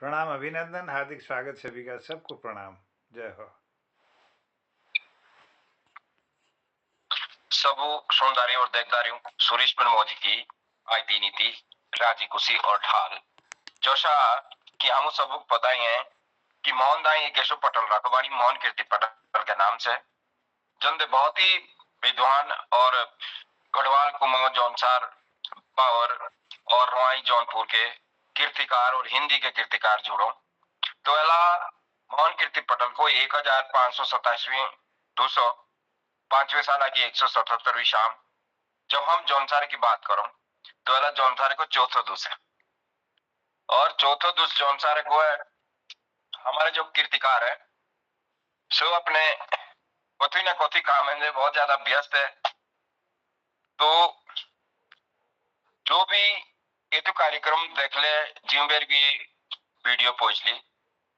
प्रणाम, अभिनंदन, हार्दिक स्वागत सभी का। सबको प्रणाम। जय हो। सबू सुनदारी और देखदारियों सुरेश मनमोजी की आईती नीति राजी कुशी और ढाल जोशा कि हम सबको पता ही है कि मोहन दाई एक ऐसो पटल रखवाड़ी मोहन कीर्ति पटल के नाम से जंदे बहुत ही विद्वान और गढ़वाल कुमाऊं जौनसार पावर और रोआई जौनपुर के कीर्तिकार और हिंदी के कीर्तिकार जुड़ो तो एला मोहन कीर्ति पटल को 1527वीं 205वें साल की 177वीं शाम जब हम जौनसार की बात करो तो एला जौनसार को चौथो दुस है और चौथो दुस जौनसार को है हमारे जो कीर्तिकार है सो अपने कोथी ना कोथी काम है बहुत ज्यादा व्यस्त है। तो जो भी ये तो कार्यक्रम देख ले जिम्बेर की वीडियो पहुंच ली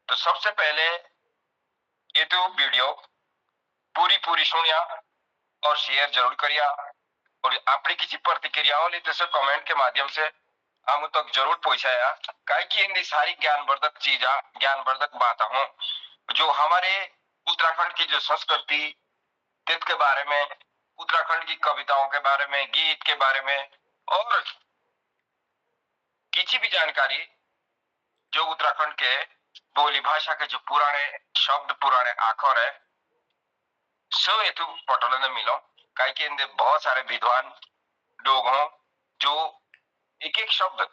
तो सबसे पहले ये तो वीडियो पूरी सुनिया और शेयर जरूर करिया और अपनी किसी प्रतिक्रिया हो तो सर कमेंट के माध्यम से हम तक जरूर पहुंचाया काहे कि इन सारी ज्ञानवर्धक चीजा ज्ञानवर्धक बातें हो जो हमारे उत्तराखंड की जो संस्कृति तीर्थ के बारे में उत्तराखंड की कविताओं के बारे में गीत के बारे में और किसी भी जानकारी जो उत्तराखंड के बोली भाषा के जो पुराने शब्द पुराने आखर है सो हेतु पटल ने मिलो काहे कि इनके बहुत सारे विद्वान लोग हों जो एक एक शब्द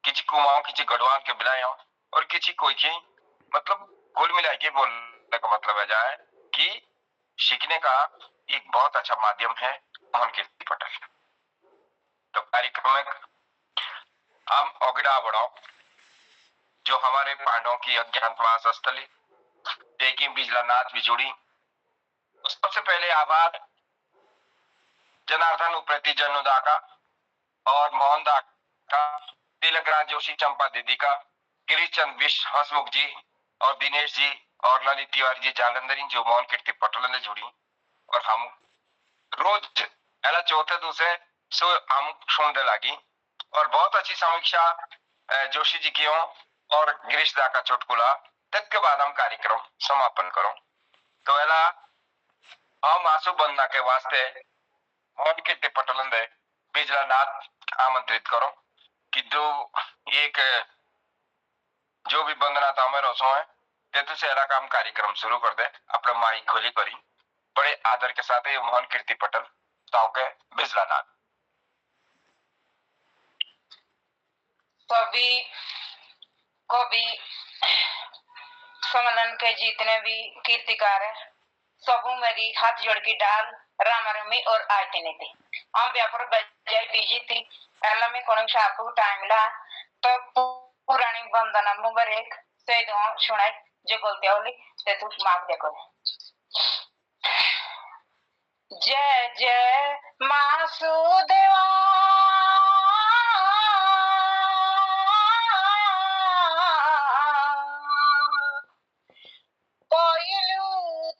किसी कुमाऊं किसी गढ़वाल के बिलाए हों और किसी कोई की मतलब कुल मिला के बोलने का मतलब है जाए कि सीखने का एक बहुत अच्छा माध्यम है मोहन कीर्ति पटल। तो कार्यक्रम में हम अगड़ा बढ़ाओ जो हमारे पांडवों की अज्ञातवास स्थली देखी बिजलानाथ भी जुड़ी। सबसे पहले आभार जनार्दन उप्रेती जनुदा का और मोहन दा का, तिलकराज जोशी चंपा दीदी का, गिरीश चंद बिश हंसमुख जी और दिनेश जी और ललित तिवारी जी जालंधरी जो मोहन कीर्ति पटल ने जुड़ी और हम रोज एला चौथे दूसरे सो हम सुनने लगी और बहुत अच्छी समीक्षा जोशी जी की हो और गिरीश दा का चुटकुला तक बाद हम कार्यक्रम समापन करो। तो एला हम आंसू बंदना के वास्ते मोहन कीर्ति पटल ने बिजलानाथ आमंत्रित करो कि जो एक जो भी बंदना था हमें रोसो है तेतु से एला काम कार्यक्रम शुरू कर दे अपने माई खोली करी बड़े आदर के साथ ये मोहन कीर्ति पटल ताऊ के बिजलानाथ। सभी कवि सम्मेलन के जितने भी कीर्तिकार है सबू मेरी हाथ जोड़ की डाल रामारमी और आरती नीति हम व्यापार बजाय बीजी थी पहला में कोनो शापू टाइम ला तो पुरानी बंदना नंबर 1 से दो सुनाई जो बोलते होली ते तू माफ देखो। जय जय मासुदेवा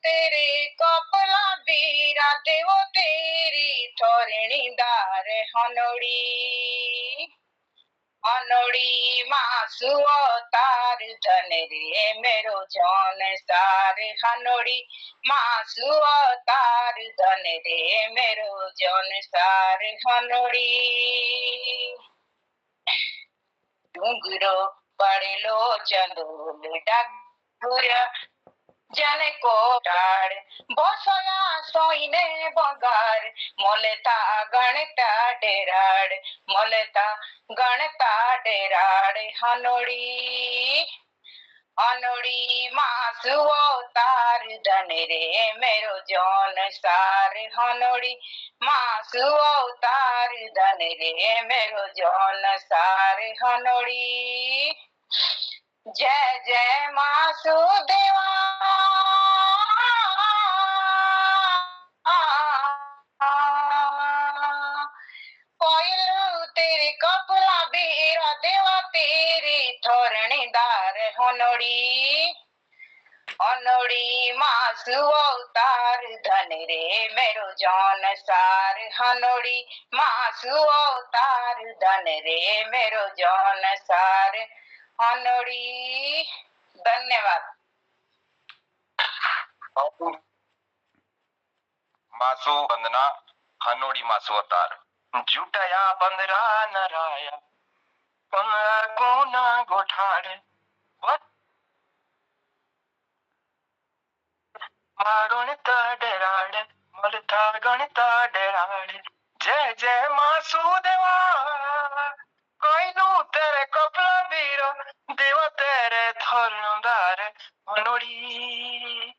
तेरे कपला बीरा देव तेरी थोरणी दार हनोड़ी हनोड़ी मासु तार धन रे मेरो जौन सार हनोड़ी मासु तार धन रे मेरो जौन सार हनोड़ी डूंगरो पड़ेलो चंदोल डागुर जन को टाड़ बसया सोइने बगार मोलेता गणता डेराड़ मोलेता गणता डेराड़ हनोड़ी हनोड़ी मासु तार धन रे मेरो जौन सार हनोड़ी मासु तार धन रे मेरो जौन सार हनोड़ी। जय जय मासुदेवा कोयलू तेरी कपला बीरा देवा तेरी थोरणीदार हनोड़ी हनोड़ी मासु अवतार धन रे मेरो जौन सार हनोड़ी मासु अवतार धन रे मेरो जौन सार हनोड़ी। धन्यवाद। मासु वंदना हनोड़ी मासु अवतार जुटया बंदरा नराया कोना गोठाड़े गणित डेराड़े मलथा गणित डेराड़े जय जय मासुदेवा कोइलू तेरे कपला वीर देव तेरे थरदार हनोड़ी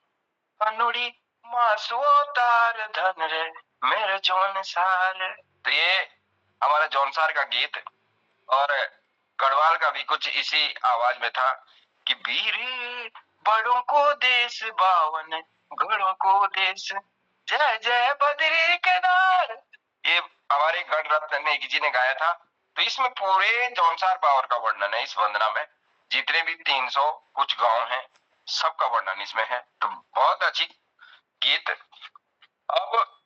हनोड़ी मासु अवतार धन रे मेरे जौनसार। तो ये हमारा जौनसार का गीत और गढ़वाल का भी कुछ इसी आवाज में था कि वीर बड़ों को देश बावन घड़ों को देश जय जय बद्री केदार। ये हमारे गढ़ रत्न नेगी जी ने गाया था। तो इसमें पूरे जौनसार पावर का वर्णन है इस वंदना में। जितने भी 300 कुछ गांव हैं सबका वर्णन इसमें है। तो बहुत अच्छी गीत। अब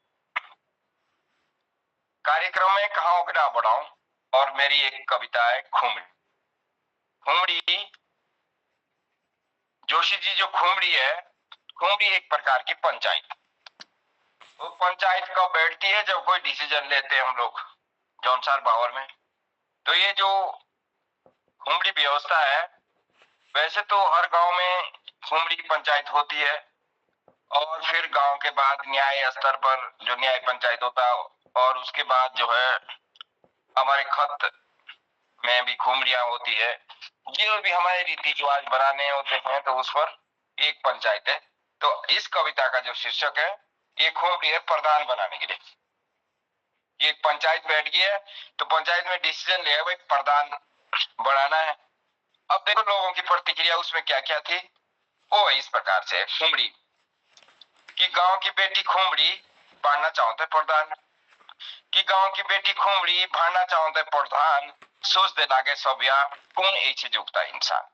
कार्यक्रम में कहा आगे बढ़ाऊं और मेरी एक कविता है खुमड़ी। खुमड़ी जोशी जी जो खुमड़ी है, खुमड़ी एक प्रकार की पंचायत। वो पंचायत कब बैठती है जब कोई डिसीजन लेते हैं हम लोग जौनसार पावर में। तो ये जो खुमड़ी व्यवस्था है, वैसे तो हर गांव में खुमड़ी पंचायत होती है और फिर गांव के बाद न्याय स्तर पर जो न्याय पंचायत होता है और उसके बाद जो है हमारे खत में भी खुमड़ियां होती है। जो भी हमारे रीति रिवाज बनाने होते हैं तो उस पर एक पंचायत है। तो इस कविता का जो शीर्षक है ये खुमड़ी है प्रधान बनाने के लिए। ये एक पंचायत बैठ गई है तो पंचायत में डिसीजन लिया भाई प्रधान बढ़ाना है। अब देखो लोगों की प्रतिक्रिया उसमें क्या क्या थी। वो इस प्रकार से खुमड़ी कि गांव की बेटी खुमड़ी पढ़ना चाहते प्रधान कि गांव की बेटी खुमड़ी भाड़ना चाहते प्रधान सोच दे लागे सभ्या कौन ऐसे जुगता इंसान।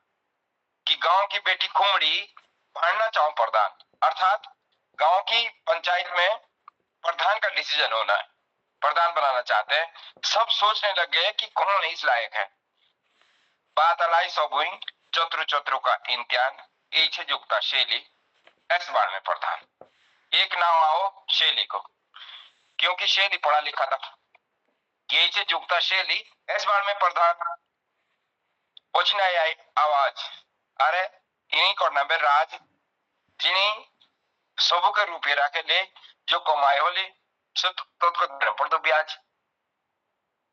कि गांव की बेटी खुमड़ी भाड़ना चाहो प्रधान अर्थात गांव की पंचायत में प्रधान का डिसीजन होना है, प्रधान बनाना चाहते हैं। सब सोचने लग गए कि कौन इस लायक है। बात अलाई सब हुई चतुर चतुर का इम्तिहान ऐसे जुगता शैली इस बार में प्रधान। एक नाम आओ शैली को क्योंकि शैली पढ़ा लिखा था। ऐसे जुगता शैली इस बार में प्रधान पहुंचना आई आवाज अरे इन्हीं को नंबर राज जिन्हीं सबू के रुपये रखे ले जो कमाए होले तो पड़ दो ब्याज।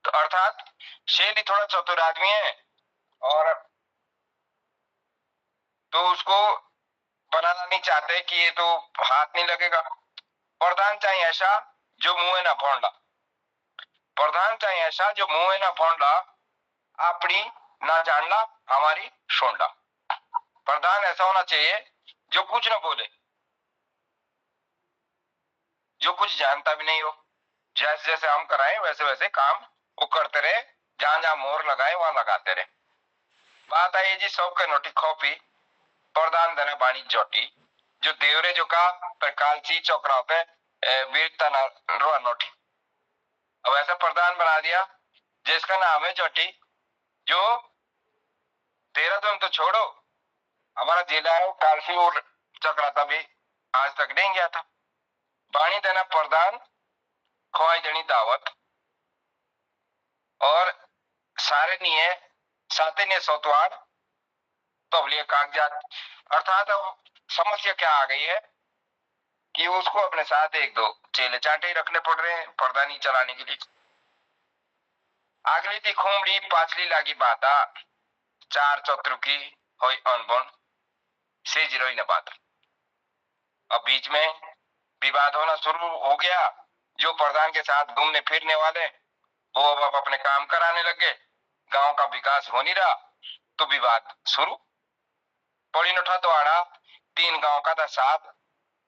तो अर्थात शैली थोड़ा चतुर आदमी है और तो उसको बनाना नहीं चाहते कि ये तो हाथ नहीं लगेगा। प्रधान चाहिए ऐसा जो मुंह ना भोंडा। प्रधान चाहिए ऐसा जो मुंह ना भोंडा अपनी ना जानला हमारी शोंडा। प्रधान ऐसा होना चाहिए जो कुछ ना बोले, जो कुछ जानता भी नहीं हो। जैसे जैसे हम कराएं वैसे वैसे काम वो करते रहे, जहां जहां मोहर लगाए वहां लगाते रहे। बात आई जी सबके नोटी कॉपी प्रधान देना बाणी जोटी जो देवरे जो का पर कालची चौकड़ा होते वीरता ना नोटी। अब ऐसा प्रधान बना दिया जिसका नाम है जोटी। जो देहरादून तो छोड़ो हमारा जिला है कालसी और चक्राता भी आज तक नहीं गया था। बाणी देना प्रधान खोई देनी दावत और सारे निये साते ने सौतवाड़ तबलिया कागजात। अर्थात अब समस्या क्या आ गई है कि उसको अपने साथ एक दो चेले चांटे रखने पड़ रहे हैं प्रधानी चलाने के लिए। अगली थी खुमड़ी पाछली लागी बाता चार चतुर की होई अनबन से जिरोई न बात। अब बीच में विवाद होना शुरू हो गया। जो प्रधान के साथ घूमने फिरने वाले वो अब अपने काम कराने लगे, गांव का विकास हो नहीं रहा तो विवाद शुरू। पड़ी नठा तो आड़ा 3 गांव का था साथ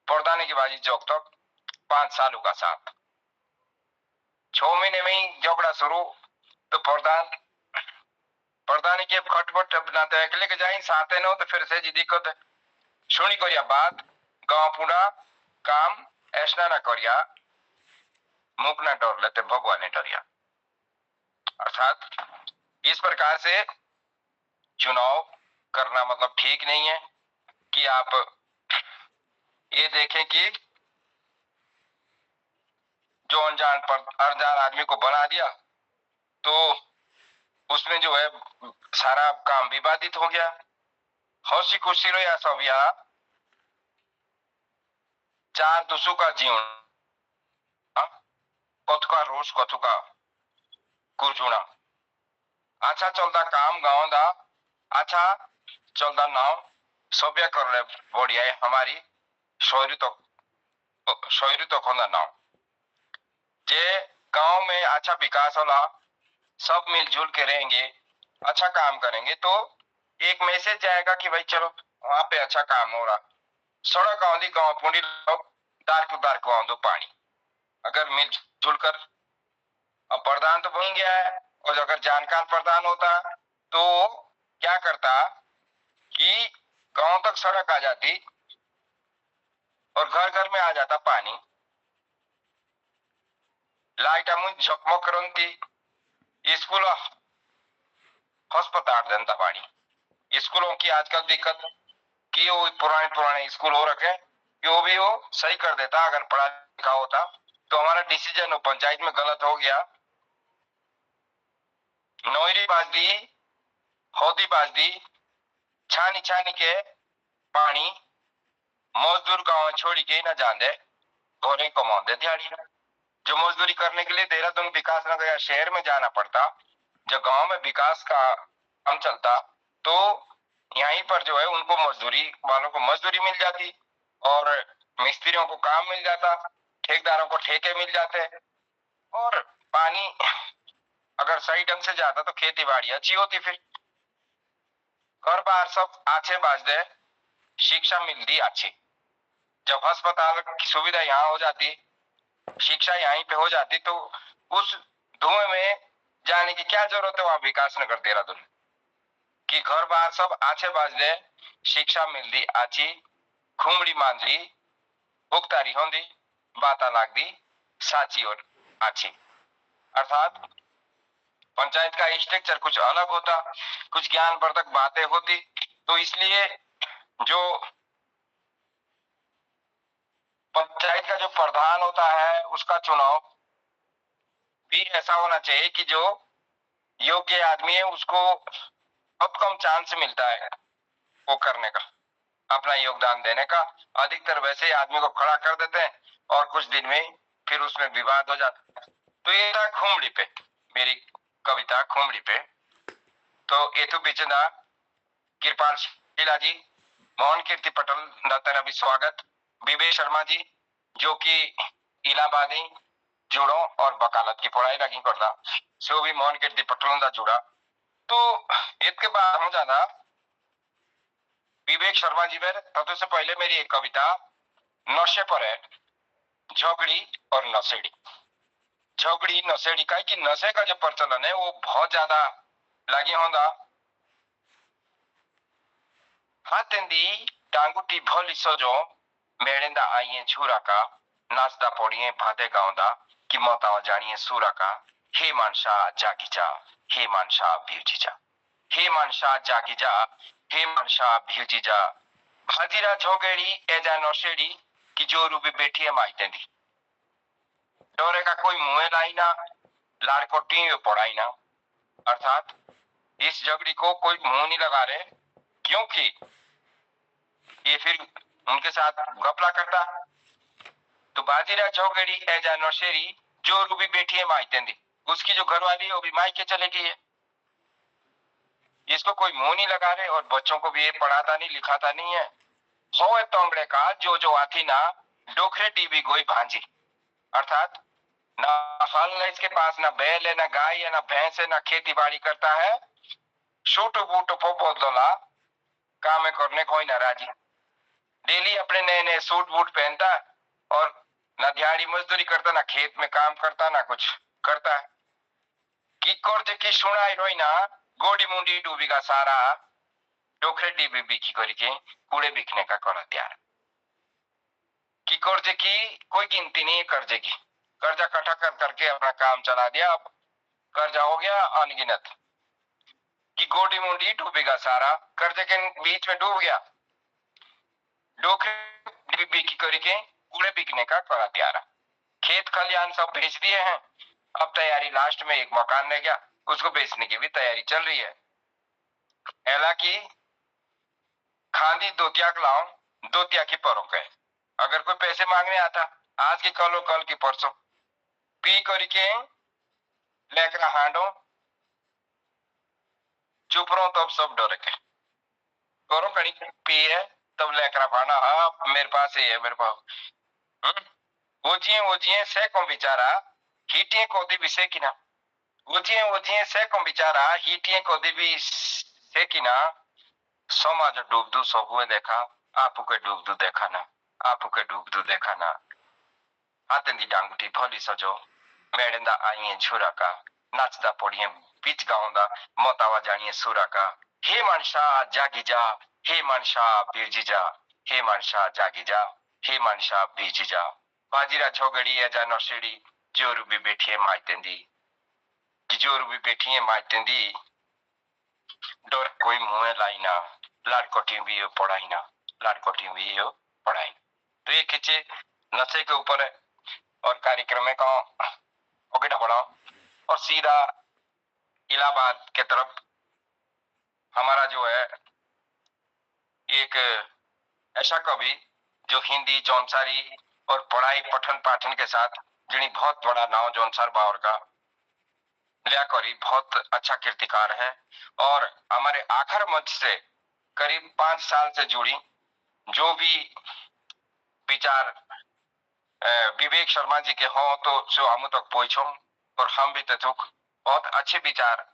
प्रधान की बाजी चौक तक 5 सालों का साथ। 6 महीने में ही झगड़ा शुरू तो प्रधान के खटपट बनाते हैं लेके जाए साथे न तो फिर से जी दिक्कत है। सुनी करिया बात गांव पूरा काम ऐसा ना करिया मुख ना डर लेते भगवान ने डरिया। अर्थात इस प्रकार से चुनाव करना मतलब ठीक नहीं है कि आप ये देखें कि जो अनजान आदमी को बना दिया तो उसमें जो है सारा काम भी बाधित हो गया। हौसी खुशी रो या सब या चार दुसु का जीवन कथुका रोष कथुका कुरजुना अच्छा चलता काम गाँव दा अच्छा चलता नाव सभ्य कर रहे बढ़िया है हमारी शौरी तो खोना नाव जे गांव में अच्छा विकास होला सब मिलजुल के रहेंगे अच्छा काम करेंगे तो एक मैसेज जाएगा कि भाई चलो वहां पे अच्छा काम हो रहा। सड़क आंधी गांव पुंडी लोग दार को आंदो पानी अगर मिलजुल कर अब प्रधान तो बन गया है और अगर जानकार प्रधान होता तो क्या करता कि गांव तक सड़क आ जाती और घर घर में आ जाता पानी, लाइट अमुन झकमक करती, स्कूल अस्पताल जनता पानी। स्कूलों की आजकल दिक्कत कि वो पुराने स्कूल हो रखे वो भी वो सही कर देता अगर पढ़ा लिखा होता। तो हमारा डिसीजन हो पंचायत में गलत हो गया। नोयरी बाजदी होदी बाजदी छानी छानी के पानी मजदूर गांव छोड़ी के न जान दे घोड़े कमाते दिहाड़ी जो मजदूरी करने के लिए देहरादून विकास नगर या शहर में जाना पड़ता। जब गांव में विकास का काम चलता तो यहीं पर जो है उनको मजदूरी वालों को मजदूरी मिल जाती और मिस्त्रियों को काम मिल जाता, ठेकेदारों को ठेके मिल जाते और पानी अगर सही ढंग से जाता तो खेती बाड़ी अच्छी होती। फिर घर बार सब अच्छे बाजदे शिक्षा मिलती अच्छी। जब अस्पताल की सुविधा यहाँ हो जाती शिक्षा यहीं पे हो जाती तो उस धुएं में जाने की क्या जरूरत है वहां विकास नगर देहरादून कि घर बार सब अच्छे बाजदे शिक्षा मिलती अच्छी खुमड़ी मांदी भुगतारी होंदी बाता लागदी साची और अच्छी। अर्थात पंचायत का स्ट्रक्चर कुछ अलग होता, कुछ ज्ञानवर्धक बातें होती। तो इसलिए जो पंचायत का जो प्रधान होता है उसका चुनाव भी ऐसा होना चाहिए कि जो योग्य आदमी है उसको बहुत कम चांस मिलता है वो करने का अपना योगदान देने का। अधिकतर वैसे ही आदमी को खड़ा कर देते हैं और कुछ दिन में फिर उसमें विवाद हो जाता है। तो ये था खुमड़ी पे मेरी कविता खुमड़ी पे। तो एथु बिचंदा कृपाल शीला जी मोहन कीर्ति पटेल दाता भी स्वागत विवेक शर्मा जी जो कि इलाहाबादी जुड़ो और वकालत की पढ़ाई लगी करता सो भी मोहन कीर्ति पटेल दा जुड़ा। तो इसके बाद हो जाना विवेक शर्मा जी में सबसे से पहले मेरी एक कविता नशे पर है झोगड़ी और नशेड़ी। झोगड़ी नशेड़ी का कि नशे का जो प्रचलन है वो बहुत ज्यादा लगे होंदा। हाथेंदी डांगुटी भोली सोजो मेड़ेंदा आइए छुरा का नाचदा पड़िए भादे गाँवदा कि मोतावा जानिए सूरा का हे मानसा जागी जा हे मानसा भीजी जा हे मानसा जागी जा हे मानसा भीजी जा भाजीरा झोगेड़ी एजा नशेड़ी कि जो रूबी बैठी है माइतेंदी डोरे का कोई मुंह लाई ना लाड़ को टीवे पड़ाई ना। अर्थात इस झगड़ी को कोई मुंह नहीं लगा रहे क्योंकि ये फिर उनके साथ घपला करता। तो बाजीरा झोगड़ी एजा नौशेरी जो रूबी बैठी है माइतेंदी उसकी जो घरवाली है वो भी माई के चले गई है। इसको कोई मुंह नहीं लगा रहे और बच्चों को भी ये पढ़ाता नहीं लिखाता नहीं है। हो तोंगड़े का जो आती ना डोखरे टीवी गोई भांजी। अर्थात ना हल है इसके पास ना बैल है ना गाय है ना भैंस है ना खेती बाड़ी करता है सूटो बूटो पोपो दोला काम करने कोई ना राजी। डेली अपने नए नए सूट बूट पहनता और ना दिहाड़ी मजदूरी करता ना खेत में काम करता ना कुछ करता है। की करते की सुनाई रोई ना गोडी मुंडी डूबी का सारा डोखरे डीबी बिकी करके कूड़े बिकने का करा तैयार। की कर्जे की कोई गिनती नहीं है कर्जे की कर्जा इकट्ठा कर करके अपना काम चला दिया। अब कर्जा हो गया अनगिनत कि गोटी मुंडी डूबेगा सारा, कर्जे के बीच में डूब गया। डोकरी बिकी करके कूड़े बिकने का करा त्यारा। खेत खलियान सब बेच दिए हैं, अब तैयारी लास्ट में एक मकान रह गया, उसको बेचने की भी तैयारी चल रही है। एला की खांदी दोतिया लाओ, दोतिया की परों है। अगर कोई पैसे मांगने आता, आज की कल हो, कल की परसों, पी करके लेकर हांडो, चुप रहो तब सब डर के करो कड़ी पी है तब लेकर भाना। हाँ मेरे पास ही है, मेरे पास ओजिए से को बिचारा हीटिए कोदी भी से किना, ओजिए से को बिचारा हीटिए कोदी भी से किना। समाज डूबदू सब हुए देखा, आपू के डूबदू देखा ना, आपू के डूबदू देखा ना। हाथेंदी डांगुटी भली सजो, मेड़ेंदा आइए झुरा का, नाचदा पड़िए बीच गाउँदा मतावा जानिए सुरा का। हे मनसा जागी जा, हे मनसा बिर्जी जा, हे मनसा जागी जा, हे मनसा बिर्जी जा। बाजीरा झोगड़ी एजा नर्सरी जोरू भी बैठिए माइतेंदी, जोरू भी बैठिए माइतेंदी। डर कोई मुँह लाई ना, लाडकोटी भी यो पढ़ाई ना, लाडकोटी भी यो पढ़ाई। तो ये खींचे नशे के ऊपर है और कार्यक्रम में का ओके बढ़ाओ और सीधा इलाहाबाद के तरफ हमारा जो है एक ऐसा कवि जो हिंदी जौनसारी और पढ़ाई पठन पाठन के साथ जिन्हें बहुत बड़ा नाव जौनसार बावर का लिया करी, बहुत अच्छा कीर्तिकार है और हमारे आखिर मंच से करीब 5 साल से जुड़ी जो भी विचार विवेक शर्मा जी के हों तो सो हम तक पहुंचो और हम भी तथुक बहुत अच्छे विचार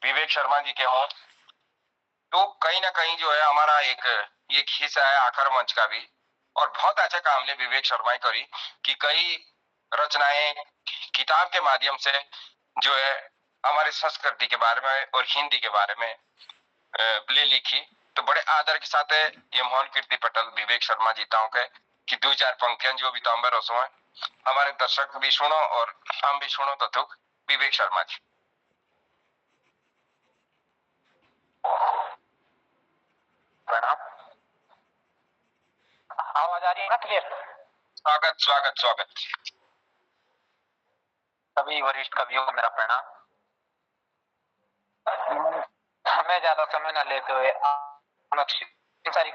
विवेक शर्मा जी के हों तो कहीं ना कहीं जो है हमारा एक हिस्सा है आखिर मंच का भी। और बहुत अच्छा काम ले विवेक शर्मा ही करी कि कई रचनाएं किताब के माध्यम से जो है हमारे संस्कृति के बारे में और हिंदी के बारे में ले लिखी। तो बड़े आदर के साथ है ये मोहन कीर्ति पटेल विवेक शर्मा जी ताओ के कि 2-4 पंक्तियां जो भी तांबर रसो है हमारे दर्शक भी सुनो और हम भी सुनो। तो थुक विवेक शर्मा जी। प्रणाम। आवाज आ रही है ना क्लियर? स्वागत स्वागत स्वागत। सभी वरिष्ठ कवियों को मेरा प्रणाम। हमें ज्यादा समय न लेते हुए सारी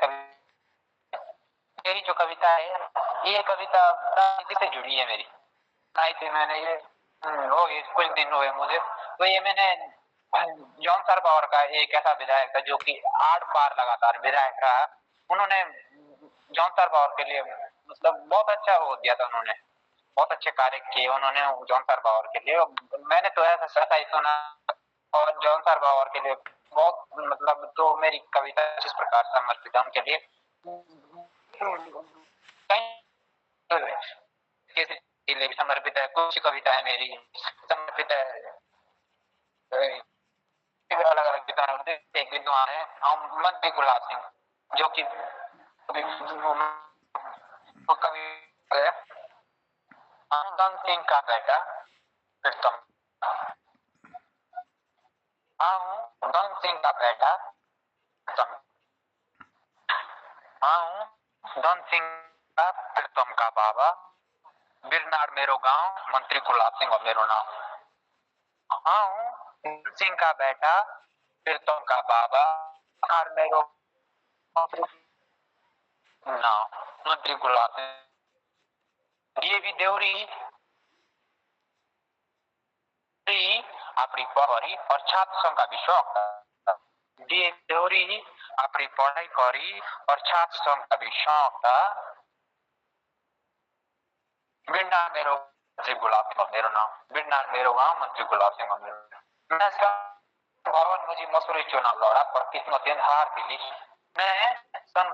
मेरी जो कविता है ये कविता राजनीति से जुड़ी है। मेरी थी मैंने ये हो गए कुछ दिन हुए मुझे, तो ये मैंने जॉन सर बावर का एक ऐसा विधायक था जो कि 8 बार लगातार विधायक रहा। उन्होंने जॉन सर बावर के लिए मतलब बहुत अच्छा वो दिया था, उन्होंने बहुत अच्छे कार्य किए उन्होंने जॉन सर बावर के लिए। मैंने तो ऐसा ही सुना और जॉन सर बावर के लिए बहुत मतलब तो मेरी कविता जिस प्रकार समर्पित है उनके लिए समर्पित है। कुछ कविताएं मेरी समर्पित है अलग अलग विद्वान। एक विद्वान है मंत्री गुलाब सिंह जो कि कवि है। धन सिंह का बेटा प्रीतम, धन सिंह का बेटा प्रीतम, धन सिंह का प्रीतम का बाबा, बिरनार मेरो गांव, मंत्री गुलाब सिंह और मेरो नाम। सिंह का बेटा प्रीतम का बाबा और मेरो नाम मंत्री गुलाब सिंह। ये भी देवरी अपनी पढ़ी और छात्र संघ का भी शौक था। देवरी अपनी पढ़ाई करी और छात्र संघ का भी शौक था। बिरनार मेरो मंत्री गुलाब सिंह मेरो नाम, बिरनार मेरो गांव, मंत्री गुलाब सिंह मेरो नाम। भवन मुझे मसूरी चुनाव लड़ा पर किस्मत हार दिली। मैं सन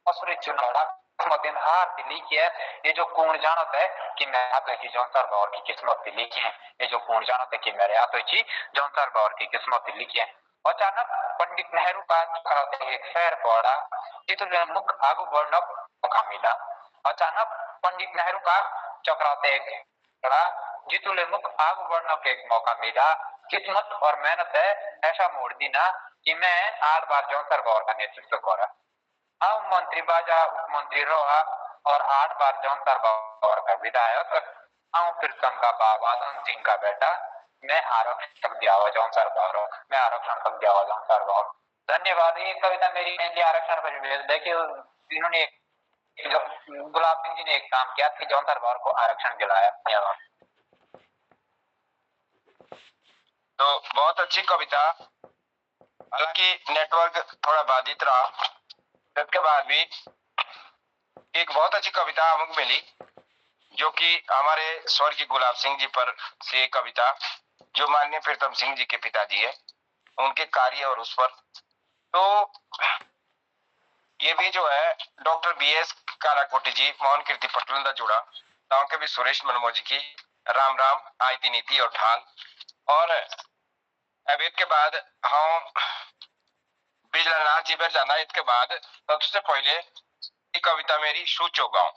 मसूरी चुनाव लड़ा किस्मत हार दिली कि ये जो कौन जानत है कि मैं आते की जॉन सर बावर की किस्मत लिखी है। ये जो कौन जानत है कि मेरे आते की जॉन सर बावर की किस्मत लिखी है। अचानक पंडित नेहरू का चक्राते एक शहर पड़ा जितने मुख आगू बढ़ने मौका मिला। अचानक पंडित नेहरू का चक्राते एक पड़ा जितने मुख आगू बढ़ने का एक मौका मिला। किस्मत और मेहनत है ऐसा मोड़ दी ना कि मैं 8 बार जौनसर गौर का नेतृत्व करा। हम मंत्री बाजा उप मंत्री रहा और 8 बार जौनसर गौर का विधायक। हम फिर का बाबा धन सिंह का बेटा। मैं आरक्षक दिया हुआ जौनसर गौर, मैं आरक्षण तक दिया हुआ जौनसर गौर। धन्यवाद। ये कविता मेरी मेनली आरक्षण पर देखिए इन्होंने गुलाब सिंह जी ने एक काम किया कि जौनसर गौर को आरक्षण दिलाया। धन्यवाद। तो बहुत अच्छी कविता, हालांकि नेटवर्क थोड़ा बाधित रहा, इसके बाद भी एक बहुत अच्छी कविता हमको मिली जो कि हमारे स्वर्गीय गुलाब सिंह जी पर से कविता, जो माननीय प्रीतम सिंह जी के पिताजी है, उनके कार्य और उस पर। तो ये भी जो है डॉक्टर BS कालाकोटी जी, मोहन कीर्ति पटलंदा जुड़ा, गाँव के भी सुरेश मनमोजी की राम राम आयती नीति और ढाल। और अब इसके बाद हम बिजलानाथ जी पर जाना। इसके बाद सबसे पहले ये कविता मेरी सूचो गांव।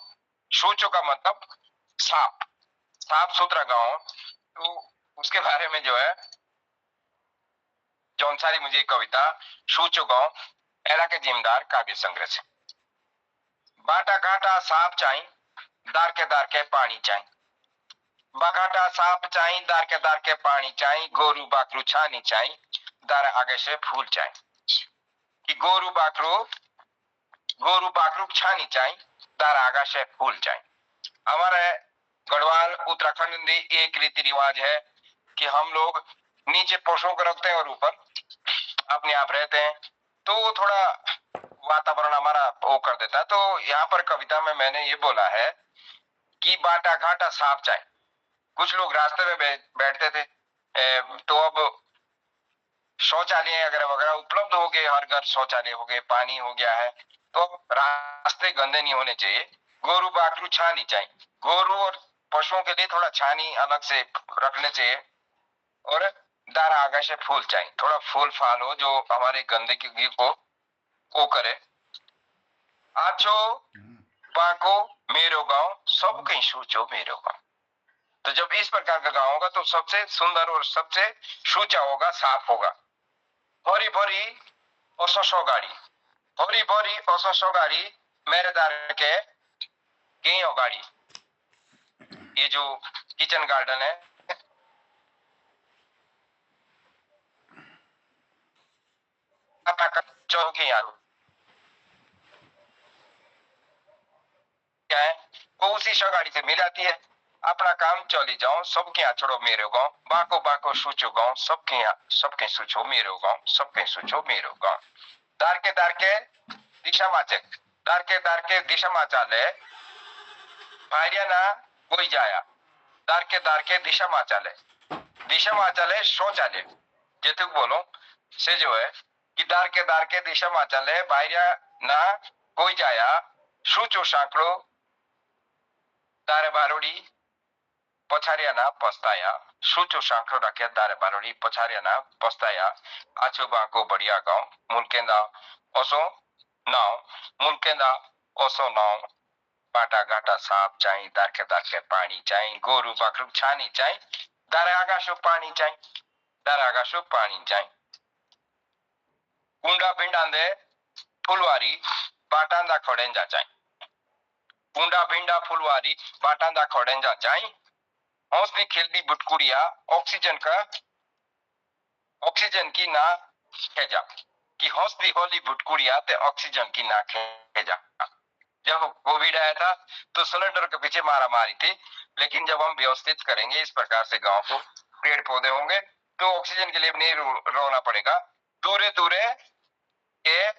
सूचो का मतलब साफ साफ सुथरा गांव। तो उसके बारे में जो है जौनसारी मुझे कविता सूचो गांव एला के जिम्मेदार काव्य संग्रह से। बाटा घाटा साफ चाई दार के पानी चाई, बाघाटा साफ चाई दार के पानी चाई, गोरू बाकरू छानी चाई दार आगे से फूल चाई। कि गोरू बाकरू छानी चाई दार आगा से फूल चाई। हमारे गढ़वाल उत्तराखंड में एक रीति रिवाज है कि हम लोग नीचे पशुओं को रखते हैं और ऊपर अपने आप रहते हैं, तो थोड़ा वातावरण हमारा वो कर देता है। तो यहाँ पर कविता में मैंने ये बोला है कि बाटा घाटा साफ चाय। कुछ लोग रास्ते में बैठते थे, तो अब शौचालय अगर वगैरह उपलब्ध हो गए, हर घर शौचालय हो गए, पानी हो गया है, तो रास्ते गंदे नहीं होने चाहिए। गोरू बाकरू छानी चाहिए, गोरू और पशुओं के लिए थोड़ा छानी अलग से रखने चाहिए। और दारा आगे से फूल चाहिए, थोड़ा फूल फाल हो जो हमारे गंदगी को करे। आछो बाको मेरो गांव सब कहीं सूचो मेरो गांव। तो जब इस प्रकार का गांव होगा तो सबसे सुंदर और सबसे सूचा होगा, साफ होगा। भरी भरी ओसो गाड़ी, भरी भरी ओसो गाड़ी मेरे दार के गेयो गाड़ी। ये जो किचन गार्डन है, चौकी यार क्या है, वो उसी गाड़ी से मिलाती है। अपना काम चली जाओ सबके यहाँ छोड़ो मेरो गाँव, बाको बाको सोचो गाँव सबके यहाँ, सबके सोचो मेरो गाँव, सबके सोचो मेरो गाँव। दार के दिशा माचक, दार के दिशा माचाले भाइया ना कोई जाया। दार के दिशा माचाले शौचालय जेतु बोलो से जो है कि दार के दिशा माचाले भाइया ना कोई जाया, सूचो सांकड़ो दारे बारोड़ी पछारिया ना पछताया। सूचो सांकड़ो रखे दारे बारोड़ी पछारिया ना पछताया। आछो बाको बढ़िया गाँव मुल्केंदा ओसो नाव, मुल्केंदा ओसो नाव। बाटा घाटा साफ चाई दार के पानी चाई, गोरू बाकरू छानी चाई दारे आगाशो पानी चाई, दारे आगाशो पानी चाई। कुंडा भिंडांदे फुलवारी बाटांदा खोडेंजा चाई, कुंडा भिंडा फुलवारी बाटांदा खोडेंजा चाई। हौसली खिलती बुटकुड़िया ऑक्सीजन की ना खेजा, कि हौसली होली बुटकुड़िया ते ऑक्सीजन की ना खेजा। जब कोविड आया था तो सिलेंडर के पीछे मारा मारी थी, लेकिन जब हम व्यवस्थित करेंगे इस प्रकार से गांव को, पेड़ पौधे होंगे तो ऑक्सीजन के लिए नहीं रोना पड़ेगा। दूरे दूरे के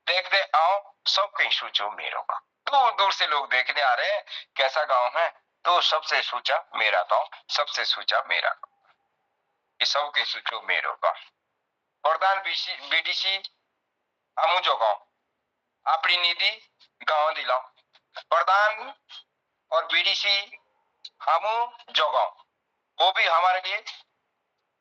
देखते आओ सब कहीं सोचो मेरो गाँव। दूर दूर से लोग देखने आ रहे हैं कैसा गांव है, तो सबसे सोचा मेरा गांव, सबसे सोचा मेरा गांव, ये सब कहीं सोचो मेरो गांव। प्रधान BDC हमू जो गांव अपनी निधि गांव दिलाओ। प्रधान और BDC हमू जो गांव, वो भी हमारे लिए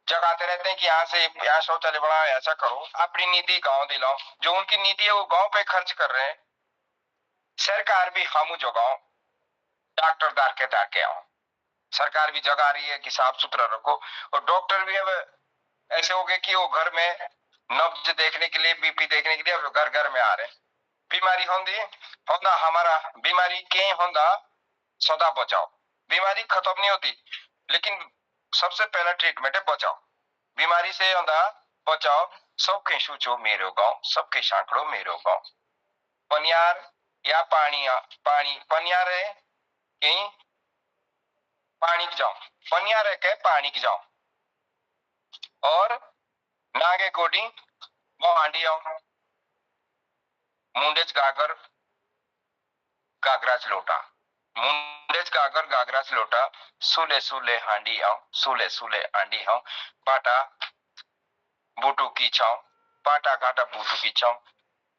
जगाते रहते हैं कि यहाँ से यहाँ शौचालय बढ़ाओ, ऐसा करो। अपनी निधि गांव दिलाओ, जो उनकी निधि है वो गांव पे खर्च कर रहे हैं। सरकार भी हमू जो गांव डॉक्टर दार के आओ, सरकार भी जगा रही है कि साफ सुथरा रखो, और डॉक्टर भी अब ऐसे हो गए कि वो घर में नब्ज देखने के लिए, बीपी देखने के लिए अब घर घर में आ रहे हैं। बीमारी होंदा हमारा बीमारी के होंदा सदा बचाओ। बीमारी खत्म नहीं होती, लेकिन सबसे पहला ट्रीटमेंट है बचाओ। बीमारी से होंदा बचाओ। सबके सूचो मेरो गांव, सबके सांकड़ो मेरो गांव। पनियार या पानी पानी पनियार है कहीं पानी की जाओ, पनियार है के पानी की जाओ, और नागे कोडी वो हांडी आओ, मुंडेज गागर गागराज लोटा, मुंडेज गागर गागराज लोटा, सुले सुले हांडी आओ, सुले सुले हांडी आओ, पाटा बूटू की छाओ, पाटा घाटा बूटू की छाओ,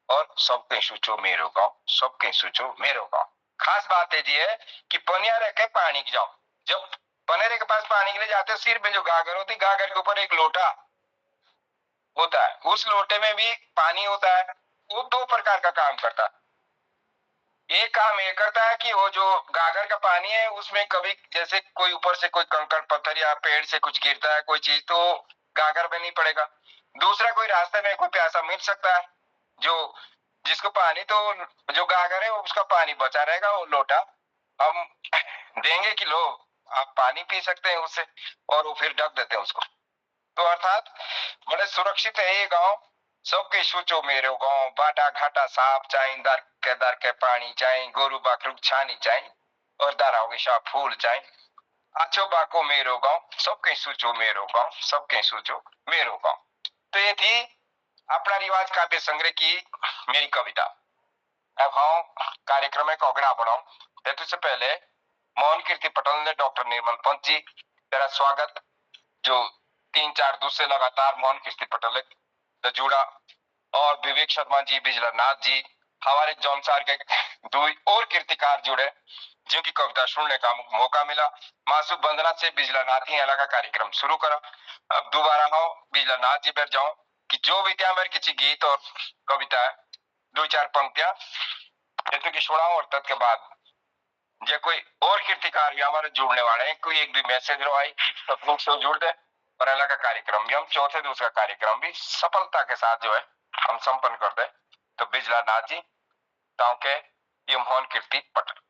और सबके सूचो मेरो गांव, सबके सूचो मेरो गांव। खास बात है जी है कि पनियारे के पानी की जाओ। जब पनेरे के पास पानी के लिए जाते हो, सिर में जो गागर होती, गागर के ऊपर एक लोटा होता है, उस लोटे में भी पानी होता है। वो दो प्रकार का काम करता है। एक काम ये करता है कि वो जो गागर का पानी है उसमें कभी जैसे कोई ऊपर से कोई कंकड़ पत्थर या पेड़ से कुछ गिरता है कोई चीज, तो गागर में नहीं पड़ेगा। दूसरा कोई रास्ते में कोई प्यासा मिल सकता है जो जिसको पानी, तो जो गागर है उसका पानी बचा रहेगा, वो लोटा हम देंगे कि लो आप पानी पी सकते हैं उससे, और वो फिर ढक देते हैं उसको। तो अर्थात बड़े सुरक्षित है ये गांव। सबके सोचो मेरो गांव, बाटा घाटा साफ चाहे, दर के पानी चाहे, गोरु बाखरू छानी चाहे, और दाराओगे शाह फूल चाहे, आछो बाको मेरो गांव, सबके सोचो मेरो गांव, सबके सोचो मेरो गांव। तो ये थी अपना रिवाज काव्य संग्रह की मेरी कविता। अब हम कार्यक्रम में अगड़ा बढ़ाऊं, तो इससे पहले मोहन कीर्ति पटेल ने डॉक्टर निर्मल पंत जी, तेरा स्वागत। जो 3-4 दूसरे लगातार मोहन कीर्ति पटेल से जुड़ा, और विवेक शर्मा जी, बिजला नाथ जी, हमारे जौनसार के दो और कीर्तिकार जुड़े जिनकी कविता सुनने का मौका मिला। मासूब बंदना से बिजला नाथ ही अलग कार्यक्रम शुरू करा। अब दोबारा हो बिजला नाथ जी बैठ जाऊं कि जो भी त्या मेरे किसी गीत और कविता है 2-4 पंक्तियां जैसे कि सुनाऊं, और तद के बाद जो कोई और कीर्तिकार भी हमारे जुड़ने वाले हैं, कोई एक भी मैसेज रो आई तो से जुड़ दे, और अलग का कार्यक्रम भी हम चौथे दूसरा कार्यक्रम भी सफलता के साथ जो है हम संपन्न कर दे। तो बिजला नाथ जी ताऊ के ये मोहन कीर्ति पटेल।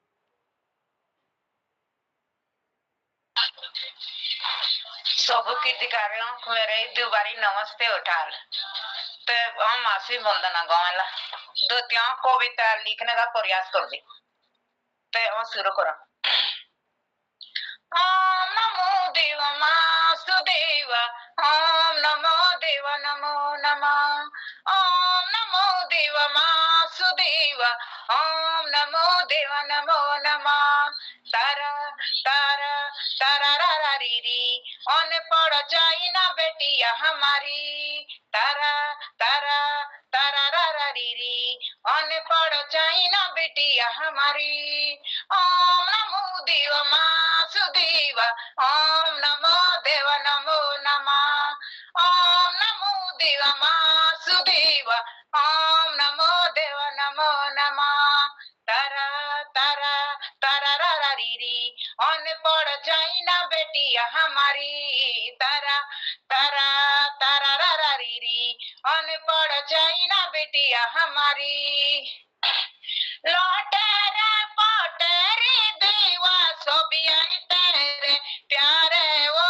सब कीर्तिकारों को मेरे दोबारी नमस्ते उठाल। तो हम मासी वंदना गाँवला दो त्यों कविता लिखने का प्रयास कर दे। तो हम शुरू करो। ओम नमो देव वासुदेव, ओम नमो देव नमो नमः, ओम नमो देव वासुदेव, ओम नमो देव नमो नमः। तारा तारा तारा रा रा री री, ओन पड़ जाई ना बेटिया हमारी। तारा तारा तारा रा रा री री, ओन पड़ जाई ना बेटिया हमारी। ओम नमो देव वासुदेव, ओम नमो देव नमो नमः, ओम नमो देव वासुदेव, ओम नमो देव नमो नमः। तारा तारा तारा रा रा री री, ओन पड़ जाई ना बेटिया हमारी। तारा तारा तारा रा रा री री, ओन पड़ जाई ना बेटिया हमारी। लौटेरे पोटेरे देवा, सोबियाई तेरे प्यारे वो,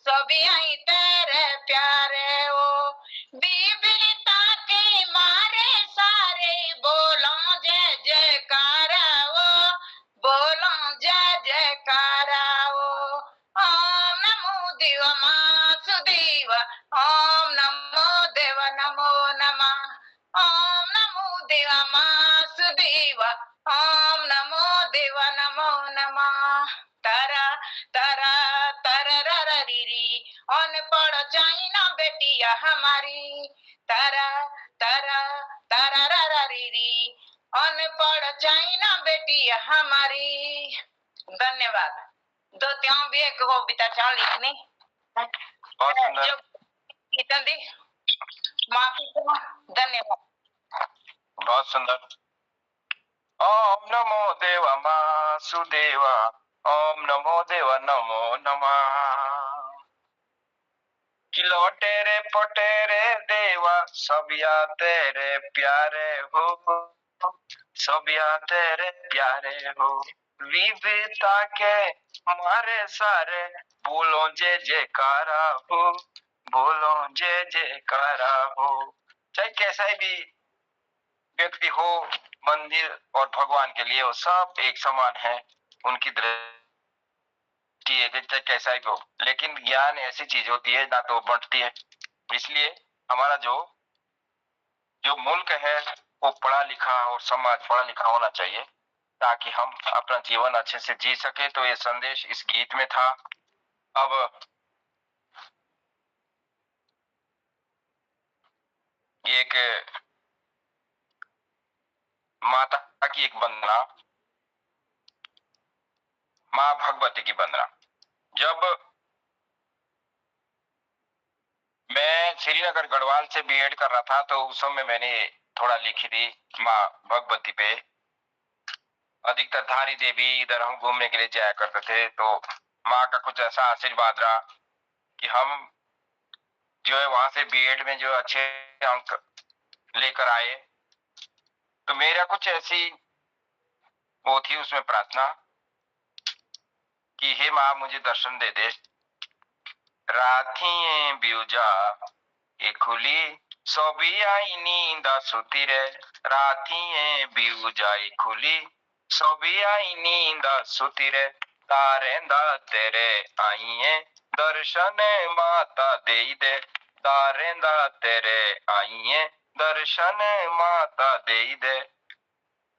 सोबियाई तेरे प्यारे वो। बीबीता के मारे सारे बोलो जय जयकारा वो, बोलो जय जयकारा वो। ओम नमो देव वासुदेव, ओम नमो देव नमो नमः, ओम नमो देव वासुदेव, ओम नमो देव नमो नमः। तारा तारा तारा रा रा री री, ओन पड़ जाई ना बेटिया हमारी। तारा तारा तारा रा रा री री, ओन पड़ जाई ना बेटिया हमारी। धन्यवाद। दो त्यों भी एक कविता चाह लिखनी बहुत सुंदर, जो लिखन दी माफी को धन्यवाद। बहुत सुंदर। ओम नमो देव वासुदेव, ओम नमो देव नमो नमः। कि लौटे रे पटे रे देवा सब या तेरे प्यारे हो, सब या तेरे प्यारे हो। विविधता के मारे सारे बोलो जय जयकारा हो, बोलो जय जयकारा हो। चाहे कैसा भी व्यक्ति हो, मंदिर और भगवान के लिए वो सब एक समान है। उनकी दृष्टि है चाहे कैसा भी हो, लेकिन ज्ञान ऐसी चीज होती है ना तो बंटती है। इसलिए हमारा जो जो मुल्क है वो पढ़ा लिखा और समाज पढ़ा लिखा होना चाहिए, ताकि हम अपना जीवन अच्छे से जी सके। तो ये संदेश इस गीत में था। अब ये एक माता की एक वंदना, माँ भगवती की वंदना। जब मैं श्रीनगर गढ़वाल से बीएड कर रहा था तो उस समय मैंने थोड़ा लिखी थी माँ भगवती पे। अधिकतर धारी देवी इधर हम घूमने के लिए जाया करते थे, तो माँ का कुछ ऐसा आशीर्वाद रहा कि हम जो है वहां से बीएड में जो अच्छे अंक लेकर आए। तो मेरा कुछ ऐसी वो थी उसमें प्रार्थना कि हे माँ मुझे दर्शन दे दे। राखिए ब्यूजा ए खुली सभी आई नींद सुती रे, राखिए ब्यूजा ए खुली सभी आई नींद सुती रे। तारेंदा तेरे आइए दर्शन माता दे दे, तारेंदा तेरे आइए दर्शन माता दे दे।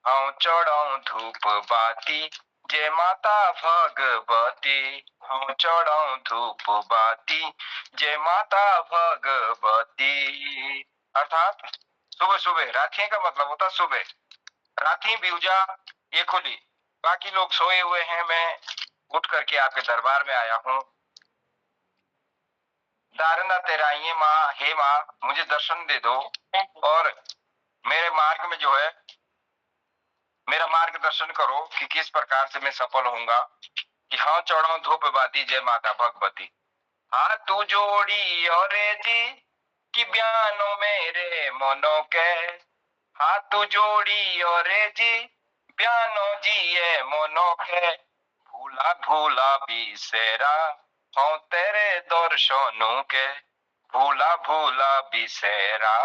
हाँ चढ़ाऊं धूप बाती जय माता भगवती, हाँ चढ़ाऊं धूप बाती जय माता भगवती। अर्थात सुबह सुबह, राखी का मतलब होता सुबह। राखी बिउजा ये खुली, बाकी लोग सोए हुए हैं, मैं उठ करके आपके दरबार में आया हूँ। दारना तेरा ये माँ, हे माँ मुझे दर्शन दे दो और मेरे मार्ग में जो है मेरा मार्गदर्शन करो कि किस प्रकार से मैं सफल होऊंगा। कि हाँ चढ़ाऊं धूप बाती जय माता भगवती। हाथ जोड़ी और जी कि बयानो मेरे मनो के, हाथ जोड़ी और जी बयानो जी ये मनो के। भूला भूला बिसेरा हाँ तेरे दर्शनों के, भूला भूला बिसेरा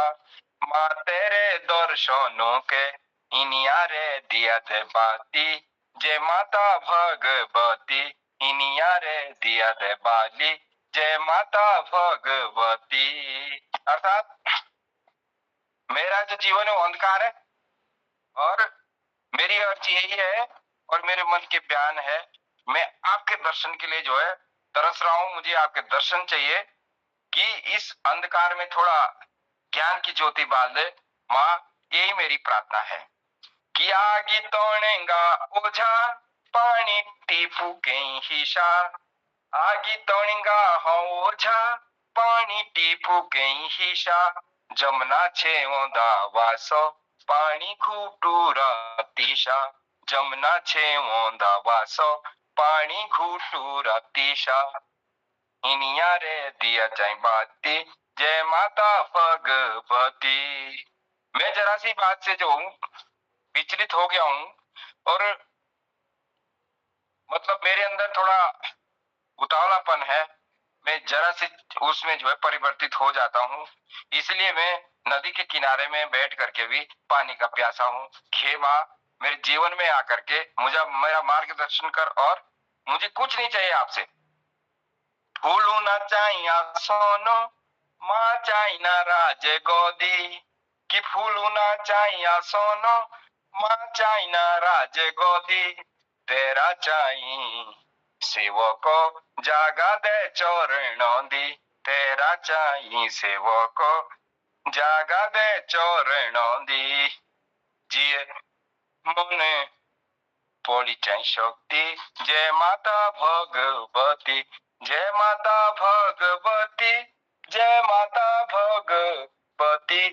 माँ तेरे दर्शनों के। इनिया रे दिया दे बाती जय माता भगवती, इनिया रे दिया दे बाली जय माता भगवती। अर्थात मेरा जो जीवन है वो अंधकार है और मेरी अर्ज यही है और मेरे मन के बयान है, मैं आपके दर्शन के लिए जो है तरस रहा हूं। मुझे आपके दर्शन चाहिए कि इस अंधकार में थोड़ा ज्ञान की ज्योति बाल दे माँ, यही मेरी प्रार्थना है। कि आगी तोड़ेगा ओझा पानी टीपू के हिशा, आगी तोड़ेगा हाँ ओझा पानी टीपू के हिशा। जमुना छेवोदा वासो पानी घूटूरा तीशा, जमुना छेवोदा वासो पानी घूटूरा तीशा। इनिया रे दिया जाए बाती जय माता भगवती। मैं जरा सी बात से जो हूँ विचलित हो गया हूँ और मतलब मेरे अंदर थोड़ा उतावलापन है, मैं जरा सी उसमें जो है परिवर्तित हो जाता हूँ। इसलिए मैं नदी के किनारे में बैठ करके भी पानी का प्यासा हूँ। हे माँ मेरे जीवन में आकर के मुझे मेरा मार्गदर्शन कर और मुझे कुछ नहीं चाहिए आपसे। फूलू ना चाहिए सोनो माँ चाहिए ना राज गोदी, कि फूलू ना चाहिए सोनो माँ चाहिए ना राज गोदी। तेरा चाहिए सेवको जागा दे चोरण दी, तेरा चाहिए सेवको जागा दे चोरण दी। जिए मने पड़ी चाहे शक्ति जय माता भगवती, जय माता भगवती जय माता भगवती,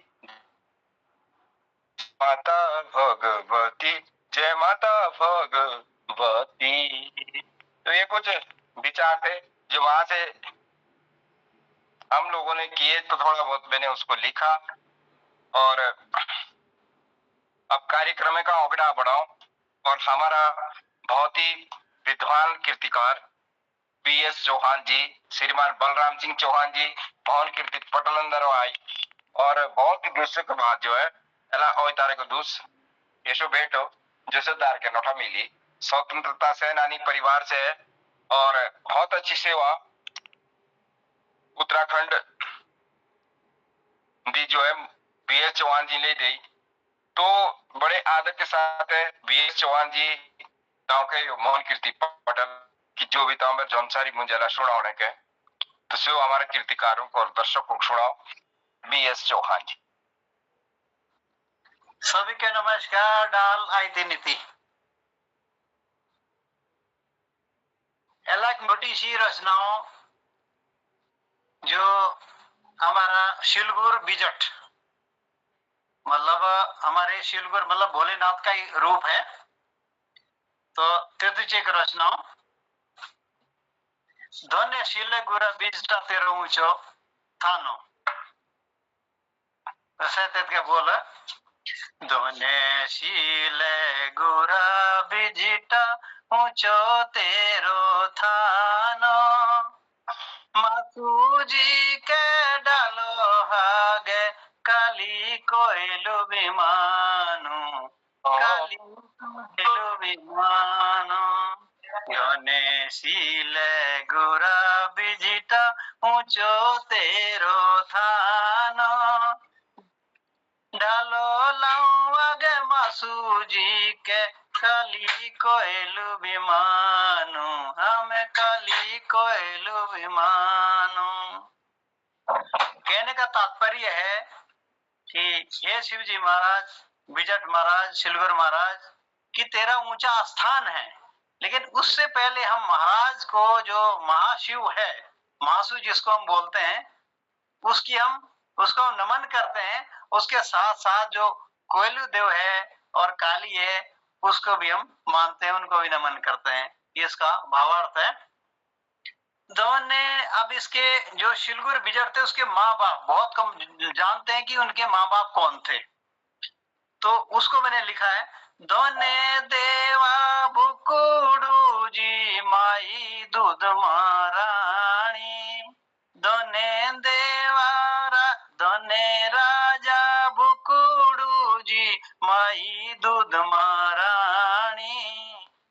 माता भगवती जय माता भगवती। कुछ विचार थे जो वहां से हम लोगों ने किए, तो थोड़ा बहुत मैंने उसको लिखा। और अब कार्यक्रम का आंकड़ा बढ़ाओ और हमारा बहुत ही विद्वान कीर्तिकार BS चौहान जी, श्रीमान बलराम सिंह चौहान जी, भवन कीर्ति पटल अंदर आई और बहुत ही दूसरे के बाद जो है एला ओई तारे को दूस यशो बेटो जसोदार के नोटा मिली, स्वतंत्रता सेनानी परिवार से है और बहुत अच्छी सेवा उत्तराखंड दी जो है BS चौहान जी ले दी। तो बड़े आदर के साथ है BS चौहान जी गांव के मोहन कीर्ति पटल की जो भी तांबर जौनसारी मुंजला सुनाने के, तो सो हमारे कीर्तिकारों को और दर्शकों को सुनाओ BS चौहान जी। सभी के नमस्कार। डाल आईती नीति अलग मोटी सी रचनाओं जो हमारा शिलगुर बिजट, मतलब हमारे शिलगुर मतलब भोलेनाथ का ही रूप है। तो तेतुचेक रचनाओं धन्य शिले गुरा बीजटा तेरो ऊंचो थानो, ऐसे तेत के बोल धन्य शिले गुरा बीजटा ऊंचो तेरो थानो, मासूजी के डालो हागे काली कोयलु विमानु, काली कोयलु विमानु, योने सीले गुरा बिजिटा ऊंचो तेरो थानो, डालो लाऊं आगे मासूजी के काली कोयलु विमानु, हमें काली कोयलु विमानु। कहने का तात्पर्य है कि हे शिव जी महाराज, बिजट महाराज, शिलगुर महाराज, कि तेरा ऊंचा स्थान है, लेकिन उससे पहले हम महाराज को जो महाशिव है, महासु जिसको हम बोलते हैं, उसको नमन करते हैं। उसके साथ साथ जो कोयलू देव है और काली है उसको भी हम मानते हैं, उनको भी नमन करते हैं। ये इसका भावार्थ है। दोने अब इसके जो शिलगुर बिजट थे उसके माँ बाप बहुत कम जानते हैं कि उनके माँ बाप कौन थे, तो उसको मैंने लिखा है। दोने देवा बुकुड़ू जी माई दूध महारानी, दोने राजा बुकुड़ू जी माई दूध महारानी,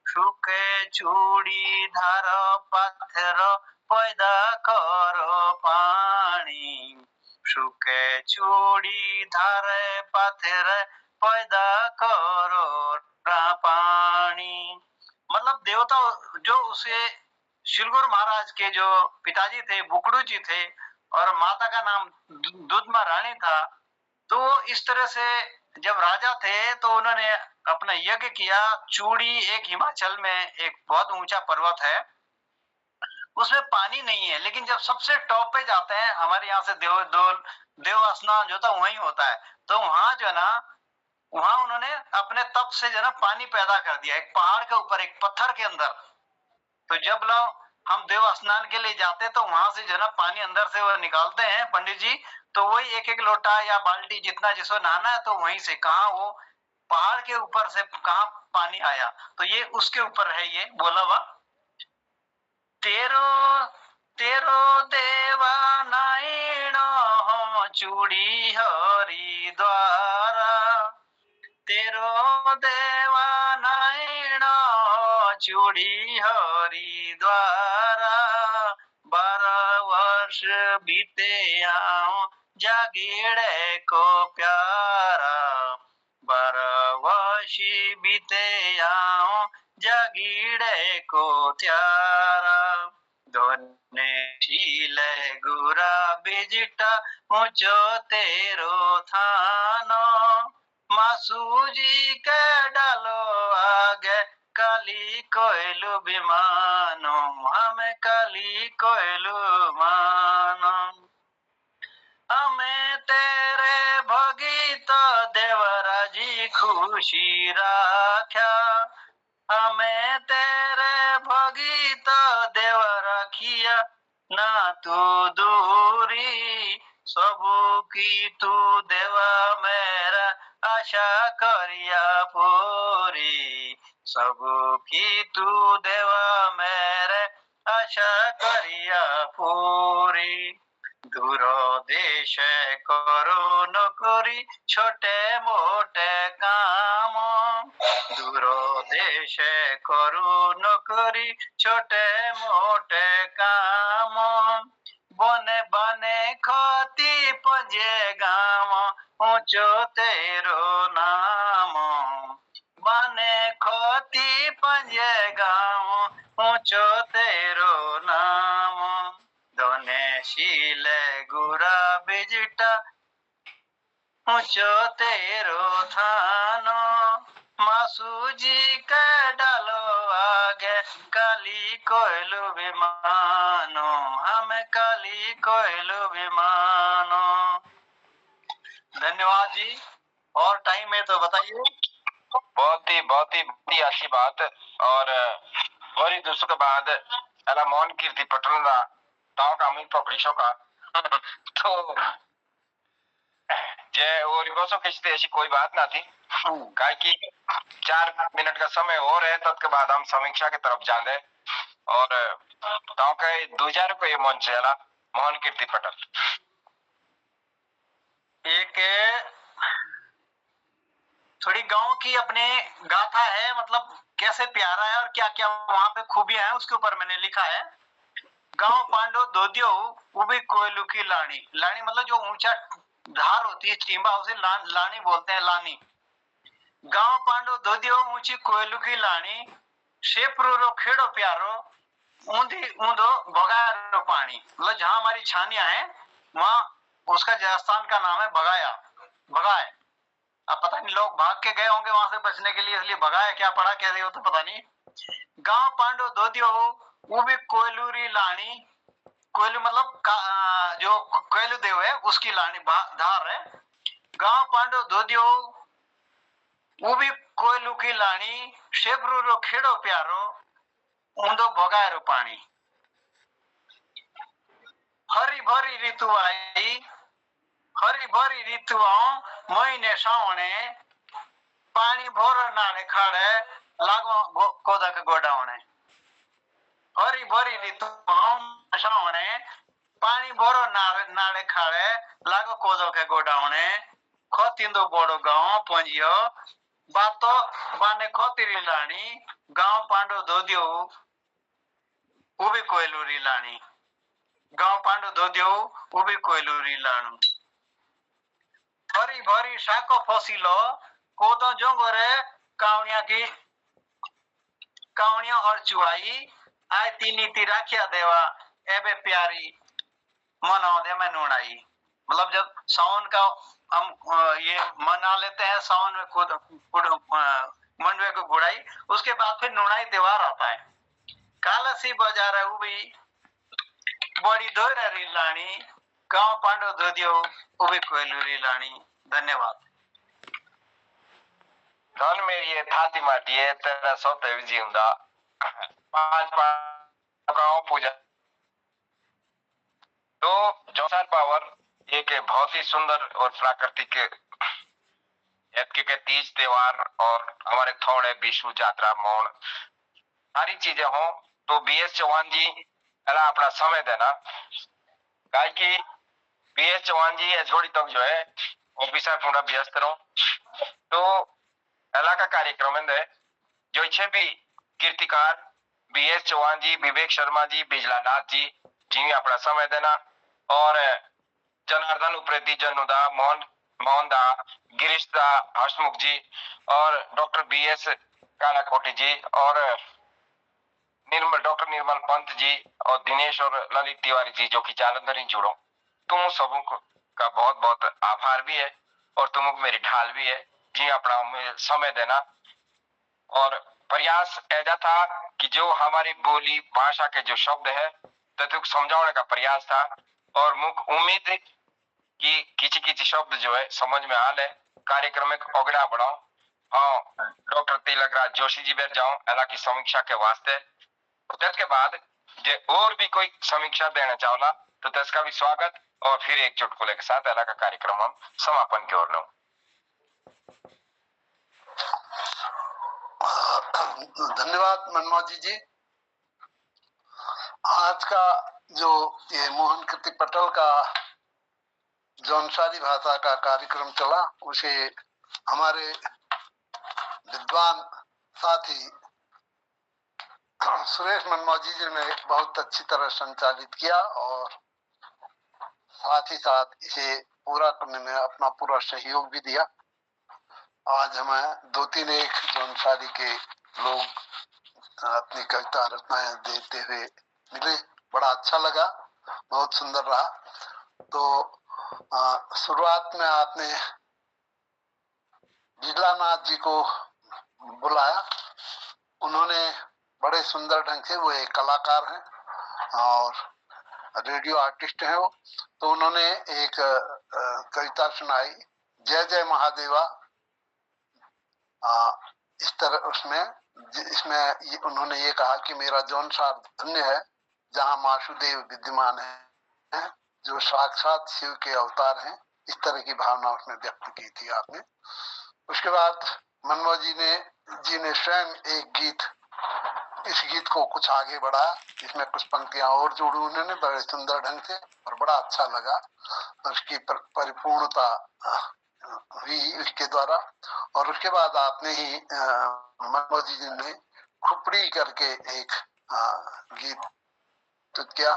सुके चूड़ी धारो पत्थर पैदा करो पानी, सुके चूड़ी धारे पत्थर पैदा करो पानी। मतलब देवता जो उसे शिलगुर महाराज के जो पिताजी थे बुकड़ू जी थे और माता का नाम दूधमा रानी था, तो इस तरह से जब राजा थे तो उन्होंने अपना यज्ञ किया। चूड़ी एक हिमाचल में एक बहुत ऊंचा पर्वत है, उसमें पानी नहीं है, लेकिन जब सबसे टॉप पे जाते हैं, हमारे यहाँ से देव स्नान जो था वहीं होता है, तो वहां जो है ना, वहां उन्होंने अपने तप से जो है ना पानी पैदा कर दिया एक पहाड़ के ऊपर, एक पत्थर के अंदर। तो जब लोग हम देव स्नान के लिए जाते तो वहां से जो है ना पानी अंदर से वो निकालते हैं पंडित जी, तो वही एक एक लोटा या बाल्टी जितना जिसको नहाना है, तो वहीं से कहाँ वो पहाड़ के ऊपर से कहाँ पानी आया, तो ये उसके ऊपर है ये बोला हुआ। तेरो तेरो देवा नाइणो हो चूड़ी हरि द्वारा, तेरो देवा नाइणो हो चूड़ी हरि द्वारा, 12 वर्ष बीते आओ जागीड़े को प्यारा, 12 वर्ष बीते आओ जागीड़े को त्यारा, दोने शीले गुरा बिजटा ऊंचो तेरो थानो, मासूजी के डालो आगे काली कोयलू विमानो, हमें काली कोयलू मानो, हमें तेरे भगीत देवराजी खुशी राख्या, हमें तेरे भगित देव रखिया ना तू दूरी सबू की तू देवा मेरा आशा करिया पूरी सबू की तू देवा मेरे आशा करिया पूरी दूर देश करो नौकरी छोटे मोटे काम दूर देश करू नौकरी छोटे मोटे काम बने बने खती पंजे गाँव ऊंचो तेरो नाम बने खती पंजे गाँव ऊंचो तेरो नाम दोने शीले गुरा बिजटा ऊंचो तेरो थानो मासूजी के डालो आगे काली कोयलू विमानो हम काली कोयलू विमानो। धन्यवाद जी। और टाइम है तो बताइए। बहुत ही अच्छी बात। और वरी दूसरे के बाद एला मौन कीर्ति पटल ना ताऊ का मुंह पकड़ी शोका तो जे और गोसो किसी ऐसी कोई बात ना थी काहे कि 4 मिनट का समय और है तब के बाद हम समीक्षा की तरफ जाने और ताऊ के 2000 को ये मंच चला मोहन कीर्ति पटल एक थोड़ी गांव की अपने गाथा है मतलब कैसे प्यारा है और क्या क्या वहां पे खूबियां है उसके ऊपर मैंने लिखा है। गांव पांडो दोदियो उबी कोयलू की लानी लानी मतलब जो ऊंचा धार होती है चींबा उसे लानी बोलते हैं लानी। गांव पांडो दोदियो ऊंची कोयलू की लानी शेपरू रो खेड़ो प्यारो ऊंधी ऊंधो भगाया पानी मतलब जहां हमारी छानियां हैं वहां उसका स्थान का नाम है भगाया भगाए। अब पता नहीं लोग भाग के गए होंगे वहां से बचने के लिए इसलिए भगाया क्या पड़ा कैसे हो तो पता नहीं। गांव पांडो दोदियो वो भी कोयलूरी लानी कोयलू मतलब जो कोयलू देव है उसकी लानी धार है। गांव पांडो दोदियो वो भी कोयलू की लानी शेबरू रो खेड़ो प्यारो ऊंधो भगाए रो पानी। हरी भरी ऋतु आई हरी भरी ऋतु महीने श्रावणे पानी भोर नाड़े खाड़े लागो कोदक गोडावणे। हरी भरी ऋतु श्रावणे पानी भोरो नाड़े खाड़े लागो कोदो के गोडावणे खोतिंदो बोड़ो गाँव पंजियो बातो बाने खोतिरी लानी गाँव पांडो दोदियो उबी कोयलूरी लानी गाँव पांडो दोदियो उबी कोयलूरी लानू। हरी भरी शाको फसिलो कोदो जोंगरे कावनिया और चुड़ाई आय नीति राखिया देवा एबे प्यारी मनाओ दे मैं नुड़ाई। मतलब जब सावन का हम ये मना लेते हैं सावन में मंडवे को गुड़ाई उसके बाद फिर नुड़ाई त्योहार आता है। कालसी बाजार है वो भी बड़ी दोहरी लानी गाँव पांडो दोदियो वो भी कोयलूरी लानी। धन्यवाद। धन मेरी ये थाती माटी है तेरा सौ तेवी जीवदा 5 गाँव पूजा तो जौसार पावर एक बहुत ही सुंदर और प्राकृतिक के तीज त्योहार और हमारे थोड़े विश्व यात्रा मौन सारी चीजें हो तो बीएस चौहान जी पहला अपना समय देना काहे कि बीएस चौहान जी एचओडी तक जो है ऑफिसर पूरा व्यस्त रहो तो पहला का कार्यक्रम है जो इच्छे भी कीर्तिकार बीएस चौहान जी विवेक शर्मा जी बिजला नाथ जी जी अपना समय देना और जनार्दन उप्रेती जनुदा मोहनदा गिरीश दा हसमुख जी और डॉक्टर बीएस कालाकोटी जी और डॉक्टर निर्मल पंत जी और दिनेश और ललित तिवारी जी जो कि जालंधर ही जुड़ो तुम सबों का बहुत बहुत आभार भी है और तुम मेरी ढाल भी है जी अपना समय देना और प्रयास ऐसा था कि जो हमारी बोली भाषा के जो शब्द है तो समझाने का प्रयास था और मुख्य उम्मीद कि किसी शब्द जो है समझ में आ ले कार्यक्रम में अगड़ा बढ़ाओ हाँ डॉक्टर तिलक राज जोशी जी बैठ जाओ एला की समीक्षा के वास्ते। के बाद जे और भी कोई समीक्षा देना चाहला तो त्यसका भी स्वागत। और फिर एक चुटकुले के साथ एला का कार्यक्रम हम समापन की ओर लो। धन्यवाद मनमोजी जी। आज का जो ये मोहन कीर्ति पटेल का जौनसारी भाषा का कार्यक्रम चला उसे हमारे विद्वान साथी सुरेश मनमोजी जी ने बहुत अच्छी तरह संचालित किया और साथ ही साथ इसे पूरा करने में अपना पूरा सहयोग भी दिया। आज हमें 2-3 एक जौनसारी के लोग अपनी कविता रचनाएं देते हुए मिले, बड़ा अच्छा लगा, बहुत सुंदर रहा। तो शुरुआत में आपने बिजलानाथ जी को बुलाया, उन्होंने बड़े सुंदर ढंग से, वो एक कलाकार हैं और रेडियो आर्टिस्ट हैं वो, तो उन्होंने एक कविता सुनाई, जय जय महादेवा। इस तरह इसमें उन्होंने ये कहा कि मेरा जौनसार धन्य है जहाँ वासुदेव विद्यमान है, जो साक्षात शिव के अवतार हैं। इस तरह की भावना उसमें व्यक्त की थी आपने। उसके बाद मनमोजी जी ने स्वयं एक गीत, इस गीत को कुछ आगे बढ़ाया, इसमें कुछ पंक्तियां और जोड़ी उन्होंने बड़े सुंदर ढंग से और बड़ा अच्छा लगा। उसकी परिपूर्णता हुई उसके द्वारा। और उसके बाद आपने ही मनमोजी जी ने खुपड़ी करके एक गीत किया।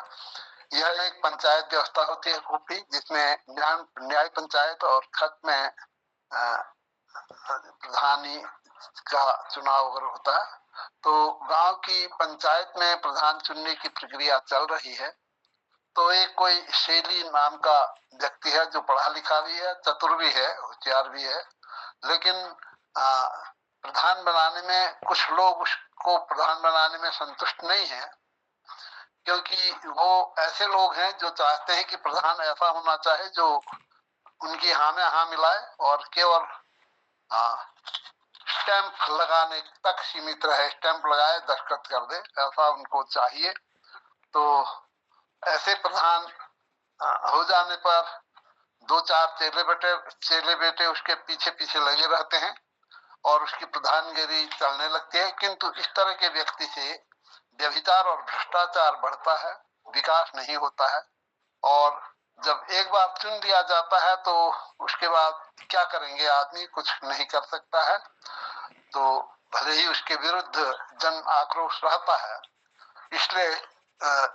यह एक पंचायत व्यवस्था होती है खुपड़ी, जिसमें न्याय पंचायत और खत में प्रधानी का चुनाव अगर होता है तो गांव की पंचायत में प्रधान चुनने की प्रक्रिया चल रही है। तो एक कोई शैली नाम का व्यक्ति है जो पढ़ा लिखा भी है, चतुर भी है, होशियार भी है, लेकिन प्रधान बनाने में कुछ लोग उसको प्रधान बनाने में संतुष्ट नहीं है, क्योंकि वो ऐसे लोग हैं जो चाहते हैं कि प्रधान ऐसा होना चाहे जो उनकी हाँ में हाँ मिलाए और केवल स्टैंप लगाने तक सीमित रहे, स्टैंप लगाए दस्तखत कर दे, ऐसा उनको चाहिए। तो ऐसे प्रधान हो जाने पर 2-4 चेले बेटे उसके पीछे पीछे लगे रहते हैं और उसकी प्रधानगिरी चलने लगती है। किंतु इस तरह के व्यक्ति से व्यभिचार और भ्रष्टाचार बढ़ता है, विकास नहीं होता है। और जब एक बार चुन लिया जाता है तो उसके बाद क्या करेंगे, आदमी कुछ नहीं कर सकता है। तो भले ही उसके विरुद्ध जन आक्रोश रहता है। इसलिए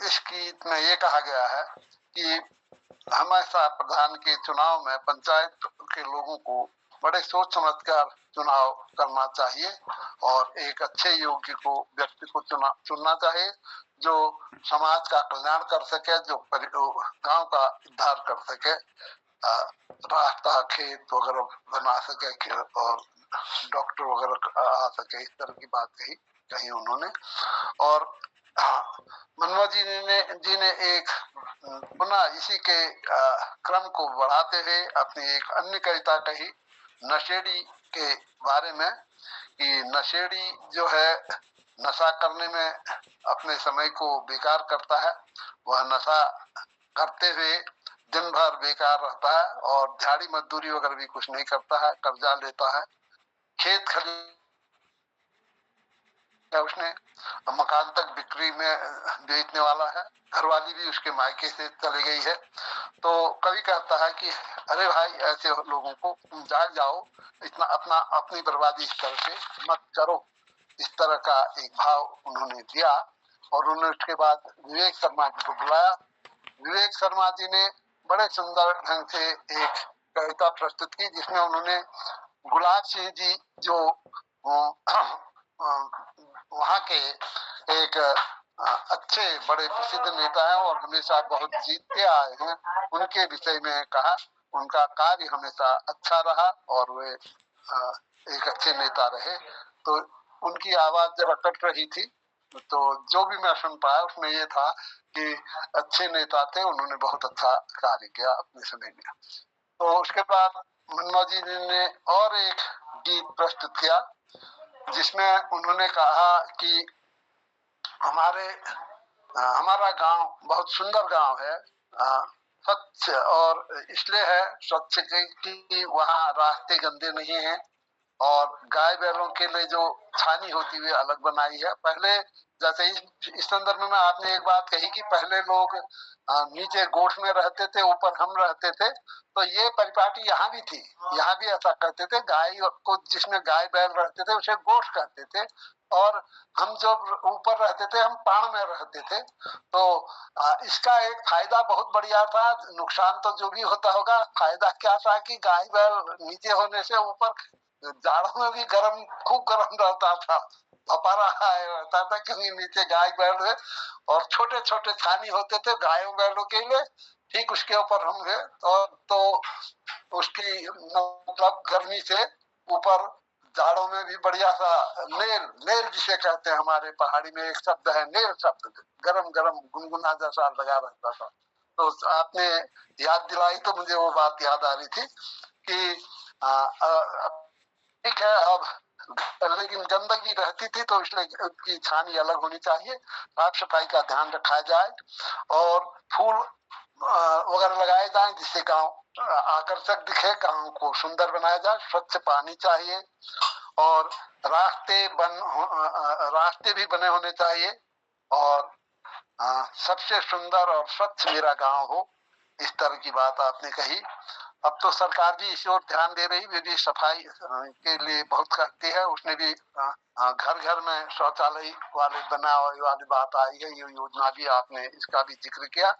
इस गीत में ये कहा गया है कि हमेशा प्रधान के चुनाव में पंचायत के लोगों को बड़े सोच समझ कर चुनाव करना चाहिए और एक अच्छे योग्य को व्यक्ति को चुनना चाहिए जो समाज का कल्याण कर सके, जो गांव का उद्धार कर सके, रास्ता खेत वगैरह बना सके और डॉक्टर वगैरह आ सके। इस तरह की बात कही उन्होंने। और मनमोजी जी ने एक पुनः इसी के क्रम को बढ़ाते हुए अपनी एक अन्य कविता कही नशेड़ी के बारे में, कि नशेड़ी जो है नशा करने में अपने समय को बेकार करता है। वह नशा करते हुए दिन भर बेकार रहता है और दिहाड़ी मजदूरी वगैरह भी कुछ नहीं करता है, कर्जा लेता है, खेत खरीद उसने, मकान तक बिक्री में बेचने वाला है, घरवाली भी उसके मायके से चली गई है। तो कवि कहता है कि अरे भाई ऐसे लोगों को तुम जाग जाओ, इतना अपनी बर्बादी इस तरह से मत करो। इस तरह का एक भाव उन्होंने दिया। और उन्होंने उसके बाद विवेक शर्मा जी को बुलाया। विवेक शर्मा जी ने बड़े सुंदर ढंग से एक कविता प्रस्तुत की, जिसमें उन्होंने गुलाब सिंह जी जो वहाँ के एक अच्छे बड़े प्रसिद्ध नेता हैं और हमेशा बहुत जीतते आए हैं, उनके विषय में कहा। उनका कार्य हमेशा अच्छा रहा और वे एक अच्छे नेता रहे। तो उनकी आवाज जब अकट रही थी तो जो भी मैं सुन पाया उसमें ये था कि अच्छे नेता थे, उन्होंने बहुत अच्छा कार्य किया अपने समय में। तो उसके बाद मनमोजी जी ने और एक गीत प्रस्तुत किया, जिसमें उन्होंने कहा कि हमारा गांव बहुत सुंदर गांव है, स्वच्छ, और इसलिए है स्वच्छ कि वहाँ रास्ते गंदे नहीं हैं और गाय बैलों के लिए जो छानी होती हुई अलग बनाई है। पहले जैसे इस संदर्भ में आपने एक बात कही कि पहले लोग नीचे गोठ में रहते थे, ऊपर हम रहते थे, तो ये परिपाटी यहाँ भी थी। यहाँ भी ऐसा करते थे, गाय को, जिसमें गाय बैल रहते थे उसे गोठ कहते थे, और हम जब ऊपर रहते थे हम पाण में रहते थे। तो इसका एक फायदा बहुत बढ़िया था। नुकसान तो जो भी होता होगा, फायदा क्या था कि गाय बैल नीचे होने से ऊपर जाड़ों में भी खूब गर्म रहता था, भपारा रहता था, क्योंकि नीचे गाय बैल है और छोटे छोटे छानी होते थे गायों बैलों के लिए। ठीक उसके ऊपर हम है तो उसकी मतलब गर्मी से ऊपर जाड़ों में भी बढ़िया सा नेल जिसे कहते हैं, हमारे पहाड़ी में एक शब्द है नेल शब्द, गरम गरम गुनगुना जैसा लगा रहता था। तो आपने याद दिलाई तो मुझे वो बात याद आ रही थी कि ठीक है, अब लेकिन गंदगी रहती थी तो इसलिए उसकी छानी अलग होनी चाहिए, साफ सफाई का ध्यान रखा जाए और फूल वगैरह लगाए जाए जिससे गांव आकर्षक दिखे, गांव को सुंदर बनाया जाए। स्वच्छ पानी चाहिए और रास्ते भी बने होने चाहिए और सबसे सुंदर और स्वच्छ मेरा गांव हो, इस तरह की बात आपने कही। अब तो सरकार भी इसी ओर ध्यान दे रही, वे भी सफाई के लिए बहुत करती है। उसने भी घर घर में शौचालय वाले बनाने वाली बात आई है, ये योजना भी आपने इसका भी जिक्र किया।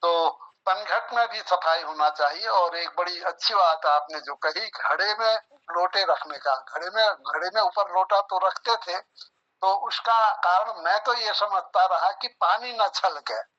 तो पनघट में भी सफाई होना चाहिए। और एक बड़ी अच्छी बात आपने जो कही, घड़े में लोटे रखने का, घड़े में ऊपर लोटा तो रखते थे, तो उसका कारण मैं तो ये समझता रहा कि पानी न छलके,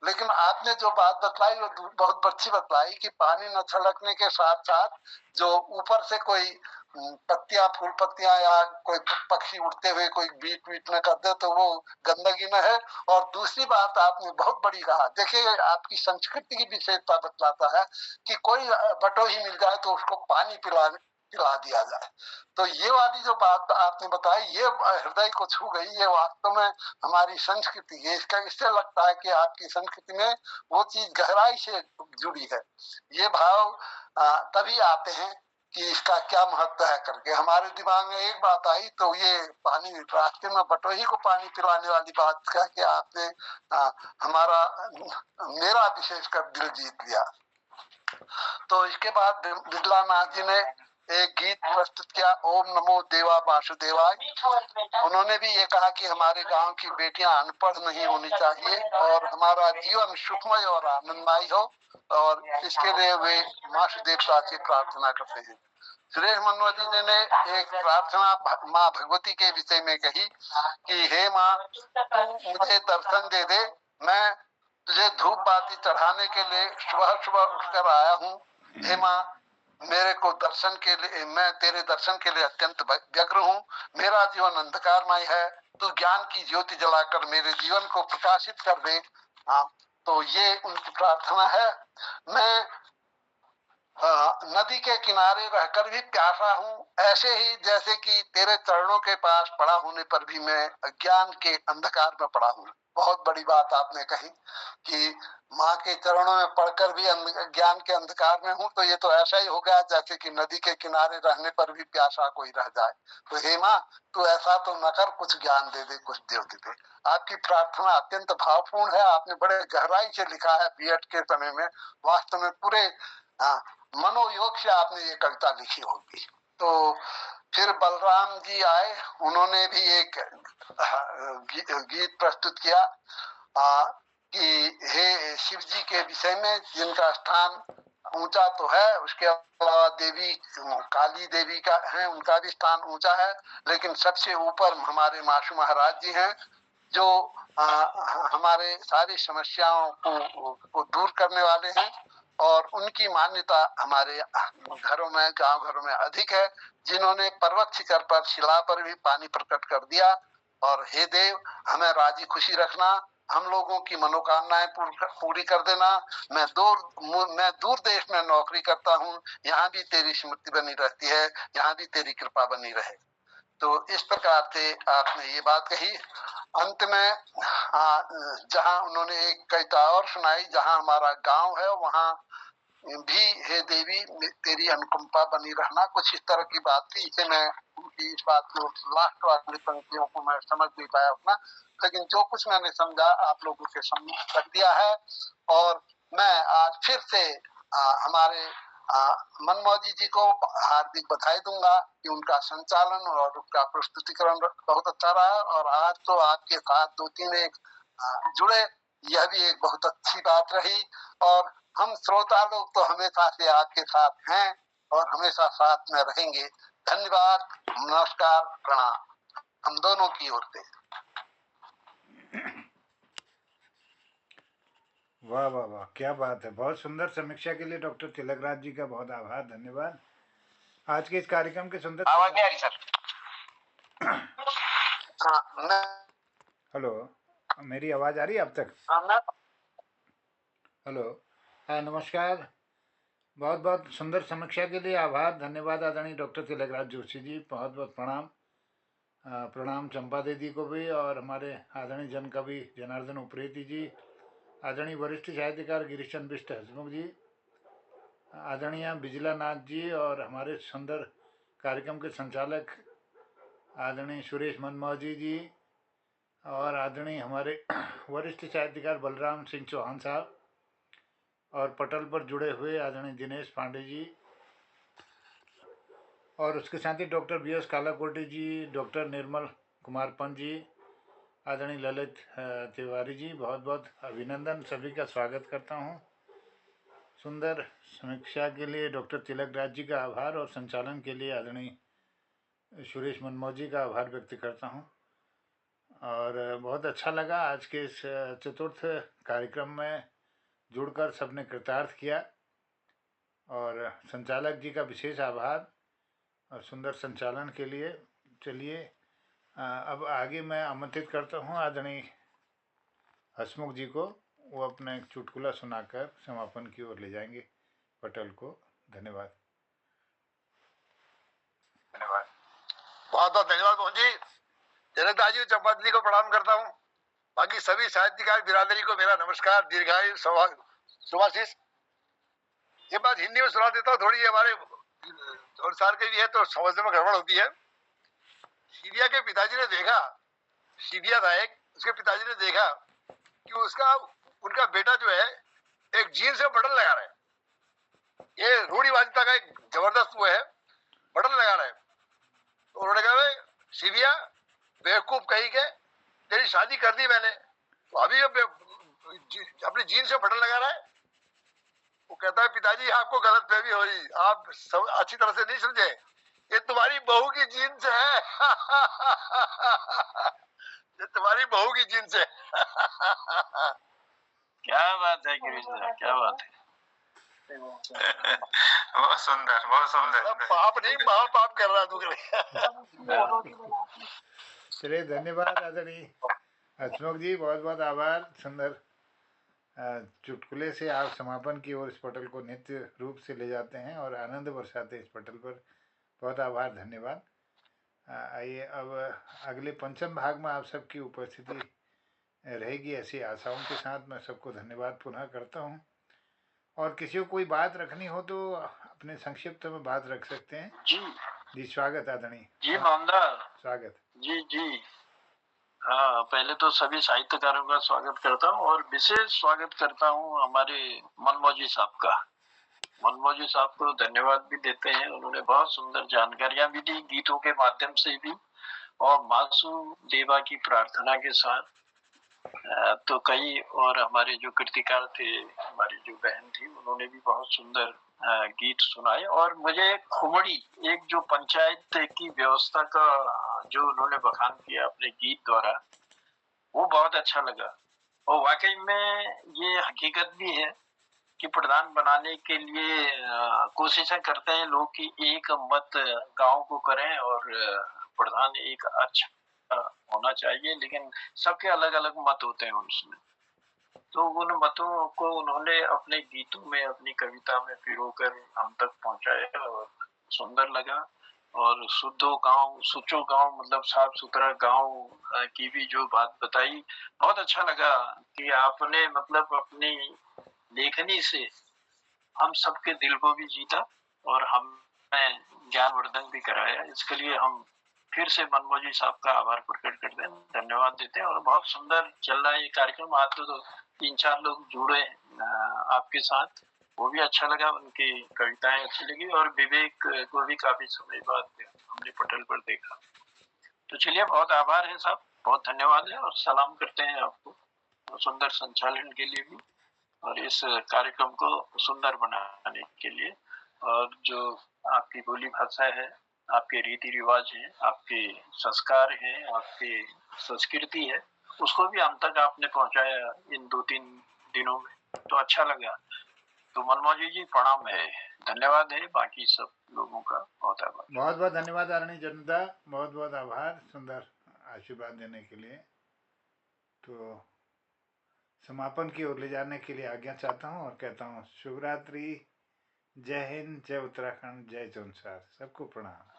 लेकिन आपने जो बात बतलाई वो बहुत अच्छी बतलाई कि पानी न छलकने के साथ साथ जो ऊपर से कोई पत्तियां, फूल पत्तियां या कोई पक्षी उड़ते हुए कोई बीट बीट न कर दे तो वो गंदगी न है। और दूसरी बात आपने बहुत बड़ी कहा, देखिए आपकी संस्कृति की विशेषता बतलाता है कि कोई बटोही मिल जाए तो उसको पानी पिला दिया जाए। तो ये वाली जो बात आपने बताई ये हृदय को छू गई, ये वास्तव में हमारी संस्कृति है। इससे लगता है कि आपकी संस्कृति में वो चीज गहराई से जुड़ी है। ये भाव तभी आते हैं कि इसका क्या महत्व है करके। हमारे दिमाग में एक बात आई तो ये पानी, रास्ते में बटोही को पानी पिलाने वाली बात कह के आपने मेरा विशेषकर दिल जीत लिया। तो इसके बाद बिरला नाथ जी ने एक गीत प्रस्तुत किया, ओम नमो देवा वासुदेवाय। उन्होंने भी ये कहा कि हमारे गांव की बेटियां अनपढ़ नहीं होनी चाहिए और हमारा जीवन सुखमय और आनंदमय हो, और इसके लिए वे माँ देवता से प्रार्थना करते हैं। सुरेश मनोहर जी ने एक प्रार्थना माँ भगवती के विषय में कही कि हे माँ, तू मुझे दर्शन दे दे, मैं तुझे धूप बाती चढ़ाने के लिए सुबह सुबह उठकर आया हूँ। हे माँ, मेरे को दर्शन के लिए, मैं तेरे दर्शन के लिए अत्यंत व्यग्र हूँ। मेरा जीवन अंधकारमय है, तू ज्ञान की ज्योति जलाकर मेरे जीवन को प्रकाशित कर दे। हाँ, तो ये उनकी प्रार्थना है। मैं नदी के किनारे रहकर भी प्यासा हूँ, ऐसे ही जैसे कि तेरे चरणों के पास पड़ा होने पर भी मैं अज्ञान के अंधकार में पड़ा हूँ। बहुत बड़ी बात आपने कही कि माँ के चरणों में पढ़कर भी ज्ञान के अंधकार में हूँ, तो ये तो ऐसा ही हो गया जैसे कि नदी के किनारे रहने पर भी प्यासा कोई रह जाए। तो हे माँ, तू ऐसा तो न कर, कुछ ज्ञान दे दे, कुछ ज्योति दे। आपकी प्रार्थना अत्यंत भावपूर्ण है, आपने बड़े गहराई से लिखा है बीएड के समय में। वास्तव में पूरे मनोयोग से आपने ये कविता लिखी होगी। तो फिर बलराम जी आए, उन्होंने भी एक गीत प्रस्तुत किया कि हे शिव जी के विषय में, जिनका स्थान ऊंचा तो है, उसके अलावा देवी काली देवी का है, उनका भी स्थान ऊंचा है, लेकिन सबसे ऊपर हमारे माशु महाराज जी हैं जो हमारे सारी समस्याओं को दूर करने वाले हैं, और उनकी मान्यता हमारे घरों में, गांव घरों में अधिक है, जिन्होंने पर्वत शिखर पर, शिला पर भी पानी प्रकट कर दिया। और हे देव, हमें राजी खुशी रखना, हम लोगों की मनोकामनाएं पूरी कर देना। मैं दूर देश में नौकरी करता हूँ, यहाँ भी तेरी स्मृति बनी रहती है, यहाँ भी तेरी कृपा बनी रहे। तो इस प्रकार से आपने ये बात कही। अंत में जहाँ उन्होंने एक कविता और सुनाई, जहाँ हमारा गांव है वहाँ भी हे देवी तेरी अनुकंपा बनी रहना, कुछ इस तरह की बात थी। इसे मैं उनकी इस बात को लास्ट वाली पंक्तियों को मैं समझ नहीं पाया अपना, लेकिन जो कुछ मैंने समझा आप लोगों के सम्मुख कर दिया है। और मैं आज फिर से हमारे मनमौजी जी को हार्दिक बधाई दूंगा कि उनका संचालन और उनका प्रस्तुतिकरण बहुत अच्छा रहा। और आज तो आपके साथ 2-3 एक जुड़े, यह भी एक बहुत अच्छी बात रही। और हम श्रोता लोग तो हमेशा से आपके साथ हैं और हमेशा साथ में रहेंगे। धन्यवाद, नमस्कार, प्रणाम हम दोनों की ओर से। वाह वाह वाह, क्या बात है। बहुत सुंदर समीक्षा के लिए डॉक्टर तिलकराज जी का बहुत आभार, धन्यवाद। आज के इस कार्यक्रम के सुंदर आवाज नहीं आ रही सर। हेलो, मेरी आवाज आ रही है अब तक? हेलो, हाँ नमस्कार। बहुत बहुत सुंदर समीक्षा के लिए आभार, धन्यवाद आदरणीय डॉक्टर तिलकराज जोशी जी, बहुत बहुत प्रणाम। प्रणाम चंपा दीदी को भी, और हमारे आदरणीय जन कवि जनार्दन उप्रेती जी, आदरणीय वरिष्ठ साहित्यकार गिरीश चंद्र बिष्ट हसमुख जी, आदरणीय बिजला नाथ जी, और हमारे सुंदर कार्यक्रम के संचालक आदरणीय सुरेश मनमौजी जी, और आदरणीय हमारे वरिष्ठ साहित्यकार बलराम सिंह चौहान साहब, और पटल पर जुड़े हुए आदरणीय दिनेश पांडे जी, और उसके साथ ही डॉक्टर BS कालाकोटी जी, डॉक्टर निर्मल कुमार पंत जी, आदरणीय ललित तिवारी जी, बहुत बहुत अभिनंदन, सभी का स्वागत करता हूँ। सुंदर समीक्षा के लिए डॉक्टर तिलकराज जी का आभार, और संचालन के लिए आदरणीय सुरेश मनमौजी का आभार व्यक्त करता हूँ। और बहुत अच्छा लगा आज के इस चतुर्थ कार्यक्रम में जुड़कर सबने कृतार्थ किया, और संचालक जी का विशेष आभार और सुंदर संचालन के लिए। चलिए अब आगे मैं आमंत्रित करता हूँ आदरणीय हसमुख जी को, वो अपना एक चुटकुला सुनाकर समापन की ओर ले जाएंगे पटल को। धन्यवाद। धन्यवाद, बहुत बहुत धन्यवाद मोहन जी। तिलकराज जी, चंपा जी को प्रणाम करता हूँ। बाकी सभी साहित्यकार बिरादरी को मेरा नमस्कार, दीर्घायु शुभाशीष। ये बात हिंदी में सुना देता हूँ, थोड़ी हमारे और साल के भी है तो समझने में गड़बड़ होती है। सीरिया के पिताजी ने देखा, सीरिया था एक, उसके पिताजी ने देखा कि उनका बेटा जो है एक जीन से बटन लगा रहा है। ये रूढ़िवादिता का एक जबरदस्त वो है, बटन लगा रहा है। तो उन्होंने कहा सीरिया बेवकूफ कही के, तेरी शादी कर दी मैंने, तो अभी अपनी जीन से बटन लगा रहा है। वो कहता है पिताजी आपको गलतफहमी हो रही, आप सब अच्छी तरह से नहीं समझे, ये तुम्हारी बहू की जीन से है। ये तुम्हारी बहू की जीन से। क्या बात है गिरीश सर, क्या बात है। बहुत सुंदर, बहुत सुंदर। पाप नहीं महापाप कर रहा तू। चलिए, धन्यवाद आदरणीय हसमुख जी, बहुत बहुत आभार। सुंदर चुटकुले से आप समापन की ओर इस पटल को नित्य रूप से ले जाते हैं और आनंद बरसाते हैं इस पटल पर। बहुत आभार, धन्यवाद। आइए अब अगले पंचम भाग में आप सबकी उपस्थिति रहेगी, ऐसी आशाओं के साथ मैं सबको धन्यवाद पुनः करता हूं। और किसी को कोई बात रखनी हो तो अपने संक्षिप्त में बात रख सकते हैं। जी स्वागत आदरणीय जी मोहनदास, स्वागत। जी हाँ, पहले तो सभी साहित्यकारों का स्वागत करता हूँ और विशेष स्वागत करता हूँ हमारे मनमौजी साहब का। मनमौजी साहब को धन्यवाद भी देते हैं, उन्होंने बहुत सुंदर जानकारियां भी दी गीतों के माध्यम से भी, और मासू देवा की प्रार्थना के साथ। तो कई और हमारे जो कृतिकार थे, हमारी जो बहन थी, उन्होंने भी बहुत सुंदर गीत सुनाए। और मुझे खुमड़ी, एक जो पंचायत की व्यवस्था का जो उन्होंने बखान किया अपने गीत द्वारा, वो बहुत अच्छा लगा। और वाकई में ये हकीकत भी है कि प्रधान बनाने के लिए कोशिशें करते हैं लोग कि एक मत गांव को करें और प्रधान एक अच्छा होना चाहिए, लेकिन सबके अलग अलग मत होते हैं उसमें। तो उन मतों को उन्होंने अपने गीतों में, अपनी कविता में पिरोकर हम तक पहुंचाया और सुंदर लगा। और शुद्धो गांव, सुचो गांव, मतलब साफ सुथरा गांव की भी जो बात बताई, बहुत अच्छा लगा कि आपने मतलब अपनी लेखनी से हम सबके दिल को भी जीता और हमें ज्ञानवर्धन भी कराया। इसके लिए हम फिर से मनमोजी साहब का आभार प्रकट करते हैं, धन्यवाद देते हैं। और बहुत सुंदर चल रहा है ये कार्यक्रम। आज तो 3-4 लोग जुड़े आपके साथ, वो भी अच्छा लगा, उनकी कविताएं अच्छी लगी। और विवेक को भी काफी समय बाद हमने पटल पर देखा। तो चलिए, बहुत आभार है साहब, बहुत धन्यवाद है और सलाम करते हैं आपको सुंदर संचालन के लिए भी और इस कार्यक्रम को सुंदर बनाने के लिए। और जो आपकी बोली भाषा है, आपके रीति रिवाज हैं, आपके संस्कार हैं, आपकी संस्कृति है, उसको भी हम तक आपने पहुंचाया इन 2-3 दिनों में, तो अच्छा लगा। तो मनमोजी जी प्रणाम है, धन्यवाद है, बाकी सब लोगों का बहुत आभार। बहुत बहुत धन्यवाद आदरणीय जनता, बहुत बहुत आभार सुंदर आशीर्वाद देने के लिए। तो समापन की ओर ले जाने के लिए आज्ञा चाहता हूँ और कहता हूँ शुभ रात्रि, जय हिंद, जय उत्तराखंड, जय जौनसार, सबको प्रणाम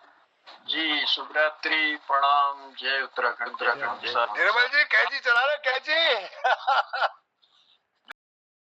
जी। शुभ रात्रि, प्रणाम, जय उत्तराखंड, जय निर्मल जी कैची चला रहे, कैची